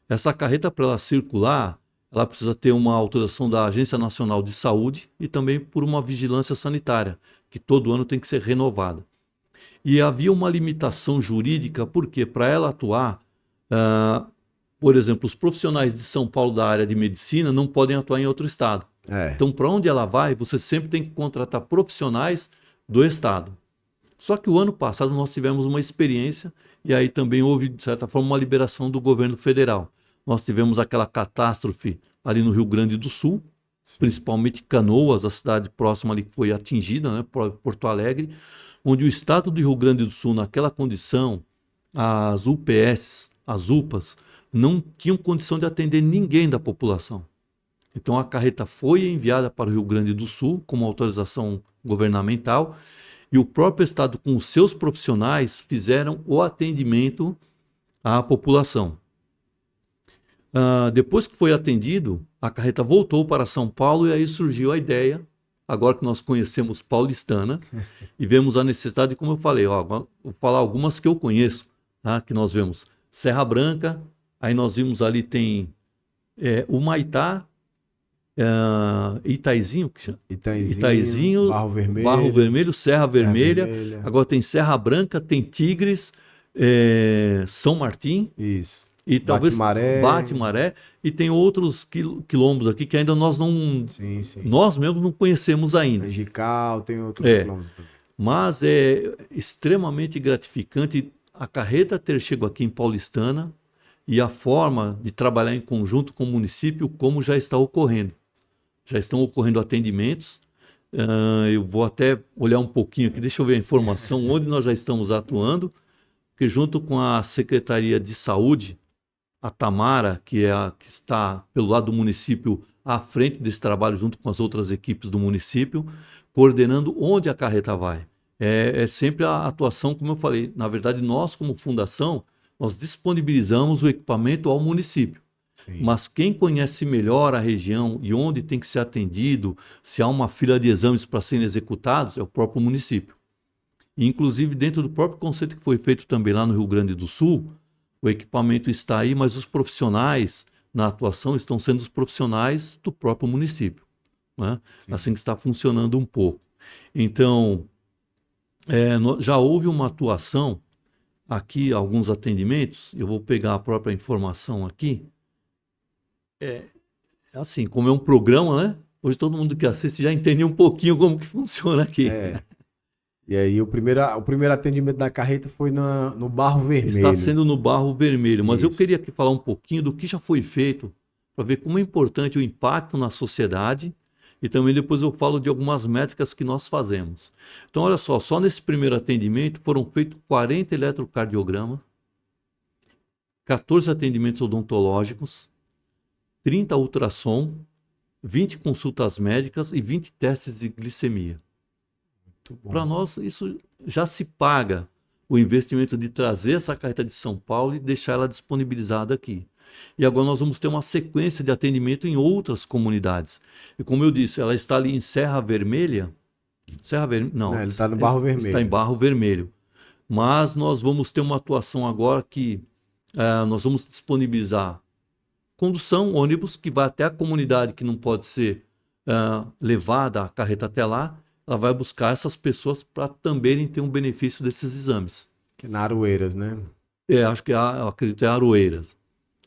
Essa carreta, para ela circular, ela precisa ter uma autorização da Agência Nacional de Saúde e também por uma vigilância sanitária, que todo ano tem que ser renovada. E havia uma limitação jurídica, porque para ela atuar, por exemplo, os profissionais de São Paulo da área de medicina não podem atuar em outro estado. Então, para onde ela vai, você sempre tem que contratar profissionais do estado. Só que o ano passado nós tivemos uma experiência e aí também houve, de certa forma, uma liberação do governo federal. Nós tivemos aquela catástrofe ali no Rio Grande do Sul, sim, principalmente Canoas, a cidade próxima ali que foi atingida, né, Porto Alegre, onde o estado do Rio Grande do Sul, naquela condição, as UPS, as UPAs, não tinham condição de atender ninguém da população. Então a carreta foi enviada para o Rio Grande do Sul com uma autorização governamental e o próprio estado com os seus profissionais fizeram o atendimento à população. Depois que foi atendido, a carreta voltou para São Paulo e aí surgiu a ideia, agora que nós conhecemos Paulistana e vemos a necessidade, como eu falei, vou falar algumas que eu conheço, tá? Que nós vemos Serra Branca, aí nós vimos ali tem Humaitá, Itaizinho, Barro Vermelho, Serra Vermelha, agora tem Serra Branca, tem Tigres, São Martim, isso, e talvez Bate-Maré, e tem outros quilombos aqui que ainda nós não, sim. Nós mesmos não conhecemos ainda. Angical, tem outros quilombos também. Mas é extremamente gratificante a carreta ter chegado aqui em Paulistana e a forma de trabalhar em conjunto com o município, como já está ocorrendo. Já estão ocorrendo atendimentos. Eu vou até olhar um pouquinho aqui, deixa eu ver a informação, onde nós já estamos atuando, porque junto com a Secretaria de Saúde, a Tamara, que é a que está pelo lado do município à frente desse trabalho, junto com as outras equipes do município, coordenando onde a carreta vai. É sempre a atuação, como eu falei, na verdade nós como fundação, nós disponibilizamos o equipamento ao município. Sim. Mas quem conhece melhor a região e onde tem que ser atendido, se há uma fila de exames para serem executados, é o próprio município. E, inclusive, dentro do próprio conceito que foi feito também lá no Rio Grande do Sul, o equipamento está aí, mas os profissionais na atuação estão sendo os profissionais do próprio município, né? Assim que está funcionando um pouco. Então, já houve uma atuação aqui, alguns atendimentos, eu vou pegar a própria informação aqui. Assim, como é um programa, né? Hoje todo mundo que assiste já entende um pouquinho como que funciona aqui. E aí o primeiro atendimento da carreta foi no Barro Vermelho. Está sendo no Barro Vermelho, mas Isso. eu queria aqui falar um pouquinho do que já foi feito, para ver como é importante o impacto na sociedade, e também depois eu falo de algumas métricas que nós fazemos. Então, olha só nesse primeiro atendimento foram feitos 40 eletrocardiogramas, 14 atendimentos odontológicos, 30 ultrassom, 20 consultas médicas e 20 testes de glicemia. Para nós, isso já se paga o investimento de trazer essa carreta de São Paulo e deixar ela disponibilizada aqui. E agora nós vamos ter uma sequência de atendimento em outras comunidades. E como eu disse, ela está ali em Serra Vermelha. Não, ele está no Barro Vermelho. Está em Barro Vermelho. Mas nós vamos ter uma atuação agora que nós vamos disponibilizar condução, ônibus, que vai até a comunidade que não pode ser levada a carreta até lá. Ela vai buscar essas pessoas para também ter um benefício desses exames. Que é na Aroeiras, né? Acho que eu acredito que é Aroeiras.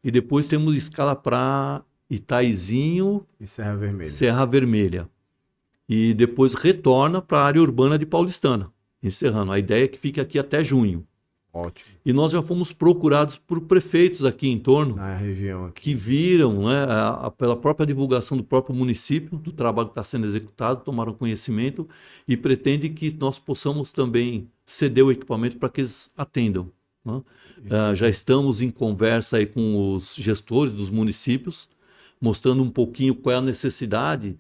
E depois temos escala para Itaizinho e Serra Vermelha. Serra Vermelha. E depois retorna para a área urbana de Paulistana, encerrando. A ideia é que fique aqui até junho. Ótimo. E nós já fomos procurados por prefeitos aqui em torno, na região aqui, que viram, né, pela própria divulgação do próprio município, do trabalho que está sendo executado, tomaram conhecimento e pretende que nós possamos também ceder o equipamento para que eles atendam, né? Já estamos em conversa aí com os gestores dos municípios, mostrando um pouquinho qual é a necessidade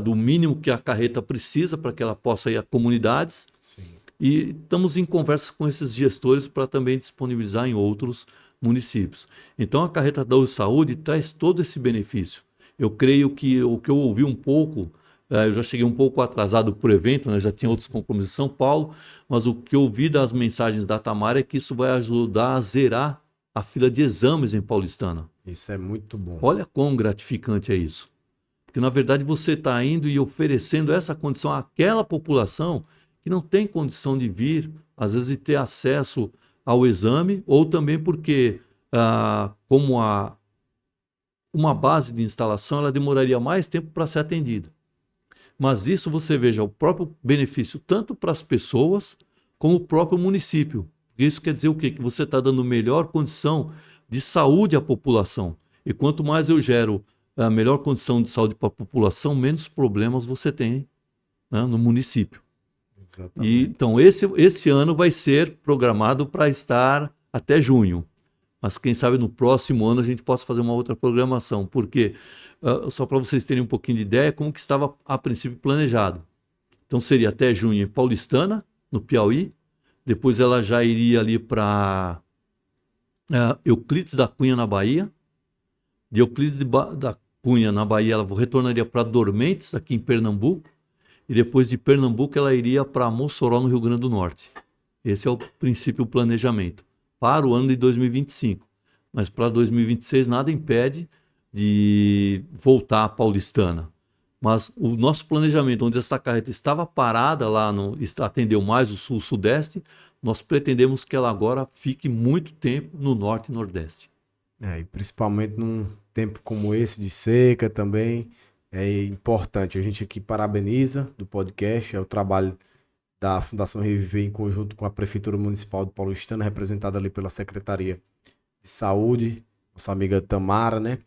do mínimo que a carreta precisa para que ela possa ir a comunidades. Sim. E estamos em conversa com esses gestores para também disponibilizar em outros municípios. Então a carreta da saúde traz todo esse benefício. Eu creio que o que eu ouvi um pouco, eu já cheguei um pouco atrasado para o evento, né? Já tinha outros compromissos em São Paulo, mas o que eu ouvi das mensagens da Tamara é que isso vai ajudar a zerar a fila de exames em Paulistana. Isso é muito bom. Olha quão gratificante é isso. Porque na verdade você está indo e oferecendo essa condição àquela população que não tem condição de vir, às vezes, e ter acesso ao exame, ou também porque, como uma base de instalação, ela demoraria mais tempo para ser atendida. Mas isso você veja, o próprio benefício tanto para as pessoas, como o próprio município. Isso quer dizer o quê? Que você está dando melhor condição de saúde à população. E quanto mais eu gero a melhor condição de saúde para a população, menos problemas você tem, né, no município. Exatamente. Então, esse ano vai ser programado para estar até junho. Mas quem sabe no próximo ano a gente possa fazer uma outra programação. Porque, só para vocês terem um pouquinho de ideia, como que estava a princípio planejado. Então, seria até junho em Paulistana, no Piauí. Depois ela já iria ali para Euclides da Cunha, na Bahia. De Euclides da Cunha, na Bahia, ela retornaria para Dormentes, aqui em Pernambuco. E depois de Pernambuco ela iria para Mossoró, no Rio Grande do Norte. Esse é o princípio, o planejamento, para o ano de 2025. Mas para 2026 nada impede de voltar a Paulistana. Mas o nosso planejamento, onde essa carreta estava parada lá, atendeu mais o sul-sudeste, nós pretendemos que ela agora fique muito tempo no norte e nordeste. E principalmente num tempo como esse de seca também. É importante, a gente aqui parabeniza do podcast, é o trabalho da Fundação Reviver em conjunto com a Prefeitura Municipal de Paulistana, representada ali pela Secretaria de Saúde, nossa amiga Tamara, né?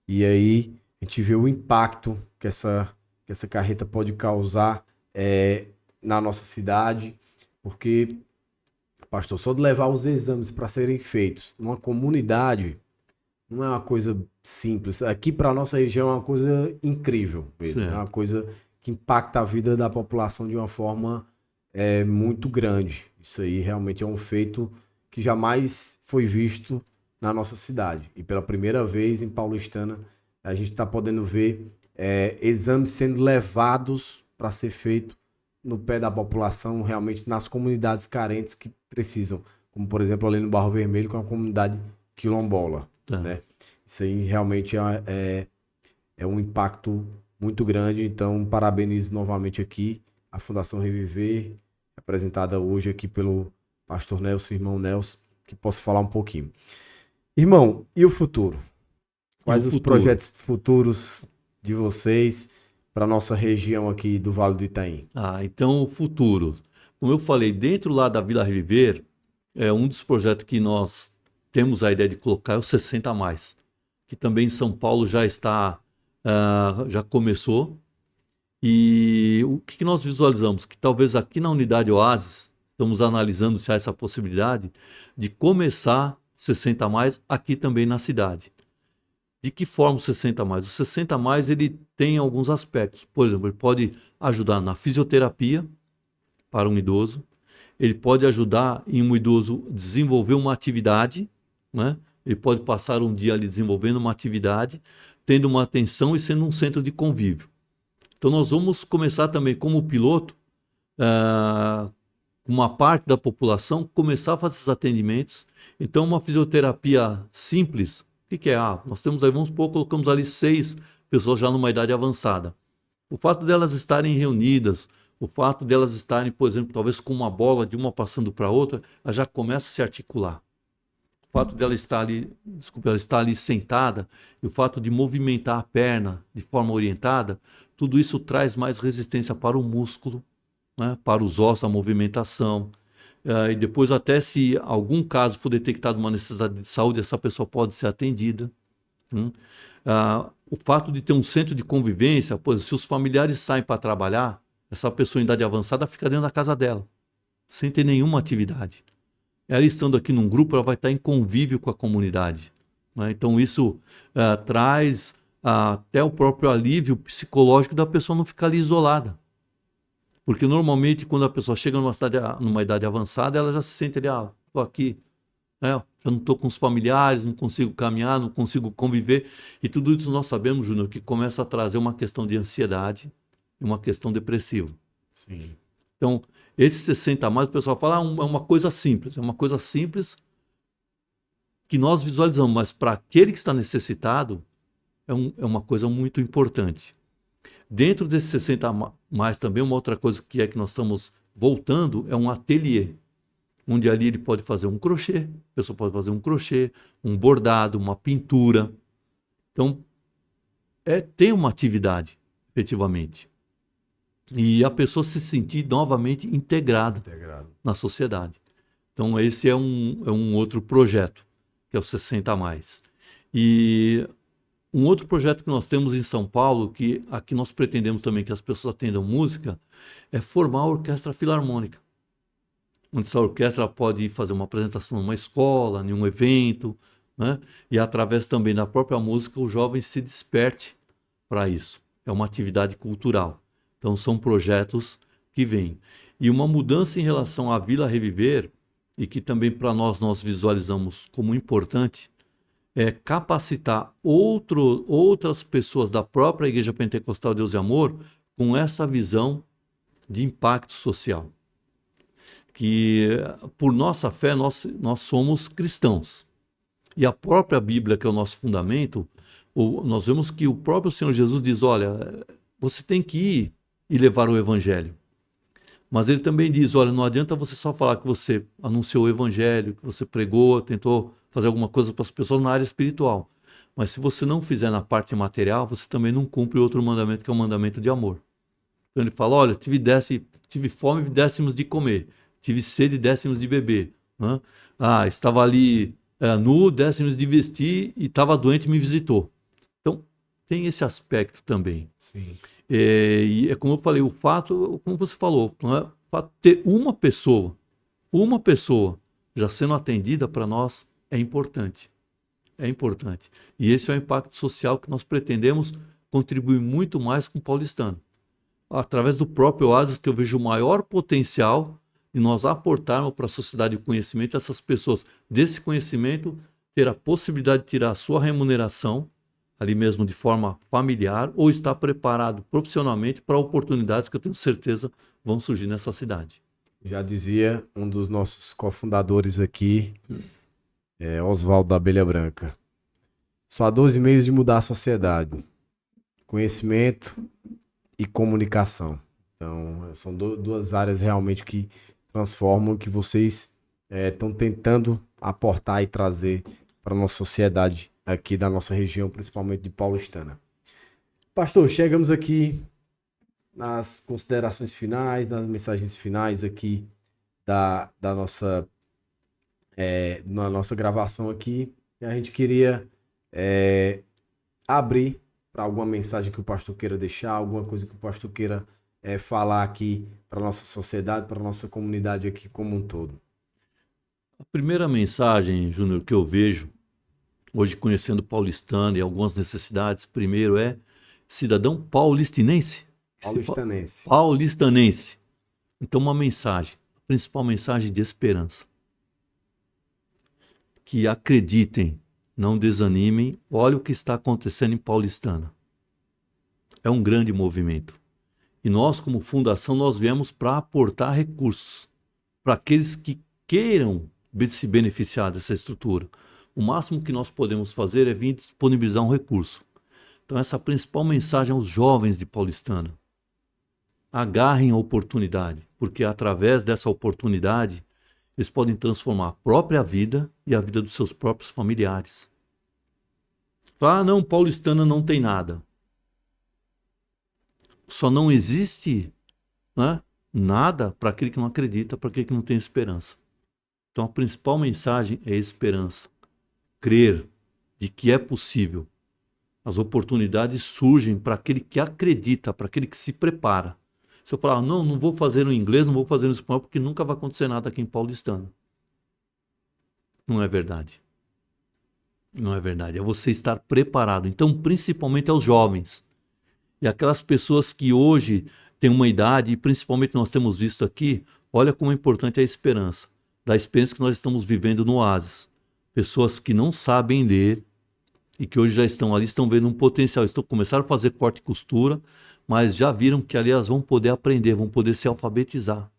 E aí a gente vê o impacto que essa carreta pode causar na nossa cidade, porque, pastor, só de levar os exames para serem feitos numa comunidade não é uma coisa simples. Aqui para nossa região é uma coisa incrível mesmo. É uma Certo. coisa que impacta a vida da população de uma forma muito grande. Isso aí realmente é um feito que jamais foi visto na nossa cidade. E pela primeira vez em Paulistana, a gente está podendo ver exames sendo levados para ser feito no pé da população, realmente nas comunidades carentes que precisam. Como, por exemplo, ali no Barro Vermelho, que é uma comunidade quilombola, Tá. né? Isso aí realmente é um impacto muito grande. Então, parabenizo novamente aqui a Fundação Reviver, apresentada hoje aqui pelo pastor Nelson, irmão Nelson, que posso falar um pouquinho. Irmão, e o futuro? E o Quais os futuro? projetos futuros de vocês para nossa região aqui do Vale do Itaim? Então, o futuro. Como eu falei, dentro lá da Vila Reviver, um dos projetos que nós temos a ideia de colocar é o 60 a mais, que também em São Paulo já está, já começou. E o que nós visualizamos? Que talvez aqui na unidade Oasis, estamos analisando se há essa possibilidade de começar 60 a mais aqui também na cidade. De que forma o 60 a mais? O 60 a mais ele tem alguns aspectos. Por exemplo, ele pode ajudar na fisioterapia para um idoso, ele pode ajudar em um idoso desenvolver uma atividade, né? Ele pode passar um dia ali desenvolvendo uma atividade, tendo uma atenção e sendo um centro de convívio. Então nós vamos começar também como piloto, com uma parte da população, começar a fazer esses atendimentos. Então uma fisioterapia simples, o que é? Nós temos aí, vamos supor, colocamos ali 6 pessoas já numa idade avançada. O fato delas estarem reunidas, o fato delas estarem, por exemplo, talvez com uma bola de uma passando para a outra, ela já começa a se articular. O fato dela estar ali, desculpa, ela estar ali sentada, e o fato de movimentar a perna de forma orientada, tudo isso traz mais resistência para o músculo, né, para os ossos, a movimentação. E depois, até se algum caso for detectado uma necessidade de saúde, essa pessoa pode ser atendida. O fato de ter um centro de convivência, pois se os familiares saem para trabalhar, essa pessoa em idade avançada fica dentro da casa dela, sem ter nenhuma atividade. Ela estando aqui num grupo, ela vai estar em convívio com a comunidade, né? Então isso traz até o próprio alívio psicológico da pessoa não ficar ali isolada. Porque normalmente quando a pessoa chega numa idade avançada, ela já se sente ali, estou aqui, né? Eu não estou com os familiares, não consigo caminhar, não consigo conviver. E tudo isso nós sabemos, Júnior, que começa a trazer uma questão de ansiedade e uma questão depressiva. Sim. Então, esse 60 a mais, o pessoal fala, é uma coisa simples que nós visualizamos, mas para aquele que está necessitado, é uma coisa muito importante. Dentro desse 60 a mais também, uma outra coisa que nós estamos voltando é um ateliê, onde ali ele pode fazer um crochê, a pessoa pode fazer um crochê, um bordado, uma pintura. Então, tem uma atividade, efetivamente. E a pessoa se sentir novamente integrada na sociedade. Então, esse é um outro projeto, que é o 60 a mais. E um outro projeto que nós temos em São Paulo, que aqui nós pretendemos também que as pessoas atendam música, é formar a orquestra filarmônica. Onde essa orquestra pode fazer uma apresentação numa escola, em um evento, né? E através também da própria música o jovem se desperte para isso. É uma atividade cultural. Então são projetos que vêm. E uma mudança em relação à Vila Reviver, e que também para nós visualizamos como importante, é capacitar outras pessoas da própria Igreja Pentecostal Deus e Amor com essa visão de impacto social. Que por nossa fé nós somos cristãos. E a própria Bíblia, que é o nosso fundamento, nós vemos que o próprio Senhor Jesus diz, olha, você tem que ir e levar o Evangelho. Mas ele também diz, olha, não adianta você só falar que você anunciou o Evangelho, que você pregou, tentou fazer alguma coisa para as pessoas na área espiritual. Mas se você não fizer na parte material, você também não cumpre outro mandamento, que é o mandamento de amor. Então ele fala, olha, tive fome e dessemos de comer. Tive sede e dessemos de beber. Né? Estava ali nu, décimos de vestir e estava doente e me visitou. Então, tem esse aspecto também. Sim. E é como eu falei, o fato, como você falou, não é? O fato de ter uma pessoa já sendo atendida para nós é importante. É importante. E esse é o impacto social que nós pretendemos contribuir muito mais com o paulistano. Através do próprio Oasis, que eu vejo o maior potencial de nós aportarmos para a sociedade o conhecimento, essas pessoas desse conhecimento ter a possibilidade de tirar a sua remuneração, ali mesmo de forma familiar, ou estar preparado profissionalmente para oportunidades que eu tenho certeza vão surgir nessa cidade. Já dizia um dos nossos cofundadores aqui, Oswaldo da Abelha Branca. Só há 12 meios de mudar a sociedade: conhecimento e comunicação. Então, são duas áreas realmente que transformam, que vocês estão tentando aportar e trazer para a nossa sociedade aqui da nossa região, principalmente de Paulistana. Pastor, chegamos aqui nas considerações finais, nas mensagens finais aqui da nossa, na nossa gravação aqui. E a gente queria abrir para alguma mensagem que o pastor queira deixar, alguma coisa que o pastor queira falar aqui para a nossa sociedade, para a nossa comunidade aqui como um todo. A primeira mensagem, Júnior, que eu vejo, hoje conhecendo Paulistano e algumas necessidades, primeiro é cidadão paulistinense. Paulistanense. Paulistanense. Então, uma mensagem, a principal mensagem de esperança. Que acreditem, não desanimem, olha o que está acontecendo em Paulistana. É um grande movimento. E nós, como fundação, nós viemos para aportar recursos para aqueles que queiram se beneficiar dessa estrutura. O máximo que nós podemos fazer é vir disponibilizar um recurso. Então, essa é a principal mensagem aos jovens de Paulistana. Agarrem a oportunidade, porque através dessa oportunidade, eles podem transformar a própria vida e a vida dos seus próprios familiares. Fala, não, Paulistana não tem nada. Só não existe, né, nada para aquele que não acredita, para aquele que não tem esperança. Então a principal mensagem é esperança. Crer de que é possível. As oportunidades surgem para aquele que acredita, para aquele que se prepara. Se eu falar, não vou fazer no inglês, não vou fazer no espanhol, porque nunca vai acontecer nada aqui em Paulistana. Não é verdade. Não é verdade. É você estar preparado. Então, principalmente aos jovens. E aquelas pessoas que hoje têm uma idade, e principalmente nós temos visto aqui, olha como é importante a esperança. Da experiência que nós estamos vivendo no Oasis. Pessoas que não sabem ler e que hoje já estão ali, estão vendo um potencial. Começaram a fazer corte e costura, mas já viram que ali elas vão poder aprender, vão poder se alfabetizar.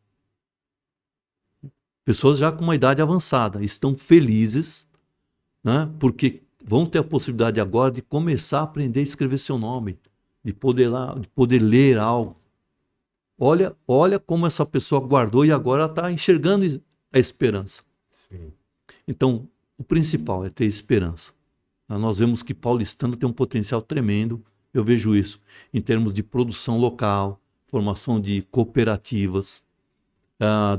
Pessoas já com uma idade avançada estão felizes, né, porque vão ter a possibilidade agora de começar a aprender a escrever seu nome, de poder ler algo. Olha como essa pessoa guardou e agora está enxergando a esperança. Sim. Então, o principal é ter esperança. Nós vemos que Paulistana tem um potencial tremendo, eu vejo isso, em termos de produção local, formação de cooperativas,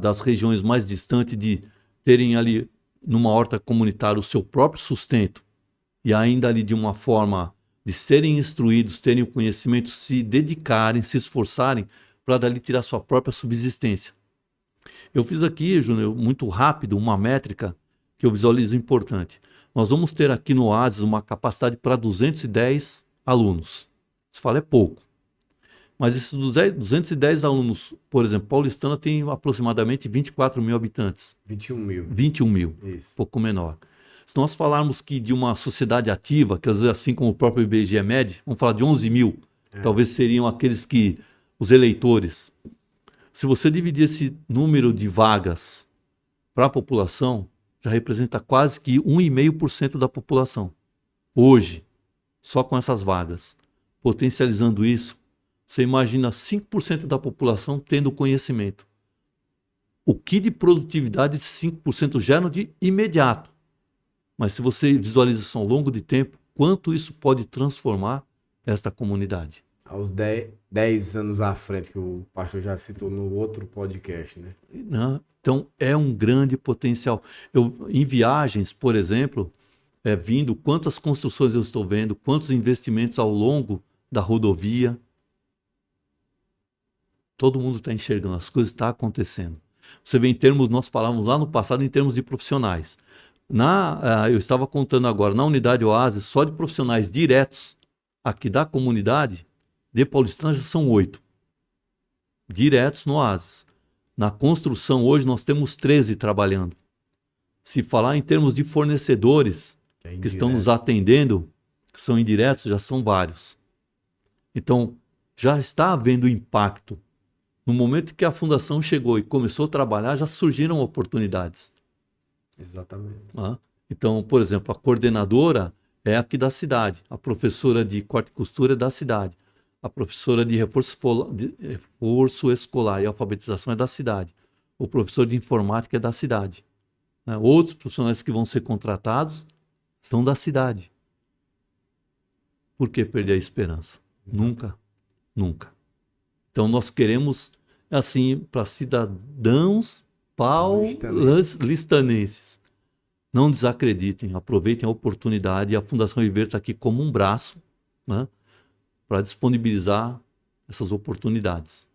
das regiões mais distantes, de terem ali, numa horta comunitária, o seu próprio sustento, e ainda ali de uma forma de serem instruídos, terem o conhecimento, se dedicarem, se esforçarem, para dali tirar sua própria subsistência. Eu fiz aqui, Júnior, muito rápido, uma métrica que eu visualizo importante. Nós vamos ter aqui no Oasis uma capacidade para 210 alunos. Você fala, é pouco. Mas esses 210 alunos, por exemplo, Paulistana tem aproximadamente 24 mil habitantes. 21 mil. 21 mil, Isso. pouco menor. Se nós falarmos que de uma sociedade ativa, que às vezes assim como o próprio IBGE mede, vamos falar de 11 mil, talvez seriam aqueles que, os eleitores. Se você dividir esse número de vagas para a população, já representa quase que 1,5% da população. Hoje, só com essas vagas. Potencializando isso, você imagina 5% da população tendo conhecimento. O que de produtividade esses 5% geram de imediato? Mas se você visualiza isso ao longo de tempo, quanto isso pode transformar esta comunidade? aos 10 anos à frente, que o pastor já citou no outro podcast, né? Né? Então, é um grande potencial. Em viagens, por exemplo, vindo, quantas construções eu estou vendo, quantos investimentos ao longo da rodovia. Todo mundo está enxergando, as coisas estão acontecendo. Você vê em termos, nós falávamos lá no passado em termos de profissionais. Eu estava contando agora, na unidade Oasis, só de profissionais diretos aqui da comunidade, de Paulistana já são 8. Diretos no Oasis. Na construção, hoje, nós temos 13 trabalhando. Se falar em termos de fornecedores que estão nos atendendo, que são indiretos, já são vários. Então, já está havendo impacto. No momento que a fundação chegou e começou a trabalhar, já surgiram oportunidades. Exatamente. Então, por exemplo, a coordenadora é aqui da cidade, a professora de corte e costura é da cidade, a professora de reforço escolar e alfabetização é da cidade, o professor de informática é da cidade. Outros profissionais que vão ser contratados são da cidade. Por que perder a esperança? Exato. Nunca, nunca. Então nós queremos, assim, para cidadãos paulistanenses. Não desacreditem, aproveitem a oportunidade. A Fundação Viver está aqui como um braço, né, para disponibilizar essas oportunidades.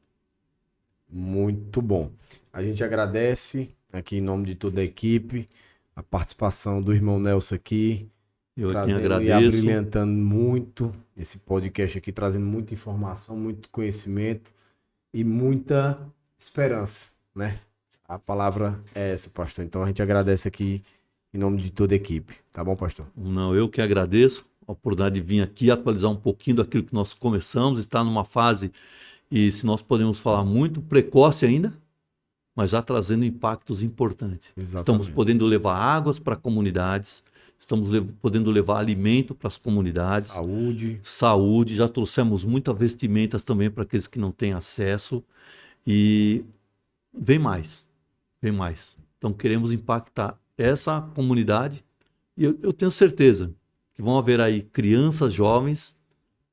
Muito bom. A gente agradece aqui em nome de toda a equipe a participação do irmão Nelson aqui. Eu quem agradeço. E abrilhantando muito esse podcast aqui, trazendo muita informação, muito conhecimento e muita esperança, né? A palavra é essa, pastor. Então a gente agradece aqui em nome de toda a equipe. Tá bom, pastor? Não, eu que agradeço a oportunidade de vir aqui atualizar um pouquinho daquilo que nós começamos. Está numa fase, e se nós podemos falar, muito precoce ainda, mas já trazendo impactos importantes. Exatamente. Estamos podendo levar águas para comunidades, estamos podendo levar alimento para as comunidades. Saúde. Já trouxemos muitas vestimentas também para aqueles que não têm acesso. E vem mais. Então queremos impactar essa comunidade e eu tenho certeza que vão haver aí crianças, jovens,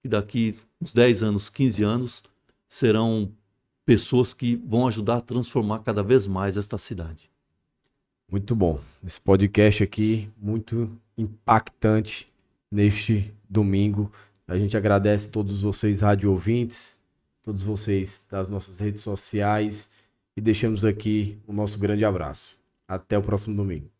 que daqui uns 10 anos, 15 anos, serão pessoas que vão ajudar a transformar cada vez mais esta cidade. Muito bom. Esse podcast aqui, muito impactante neste domingo. A gente agradece a todos vocês, rádio ouvintes, todos vocês das nossas redes sociais e deixamos aqui o nosso grande abraço. Até o próximo domingo.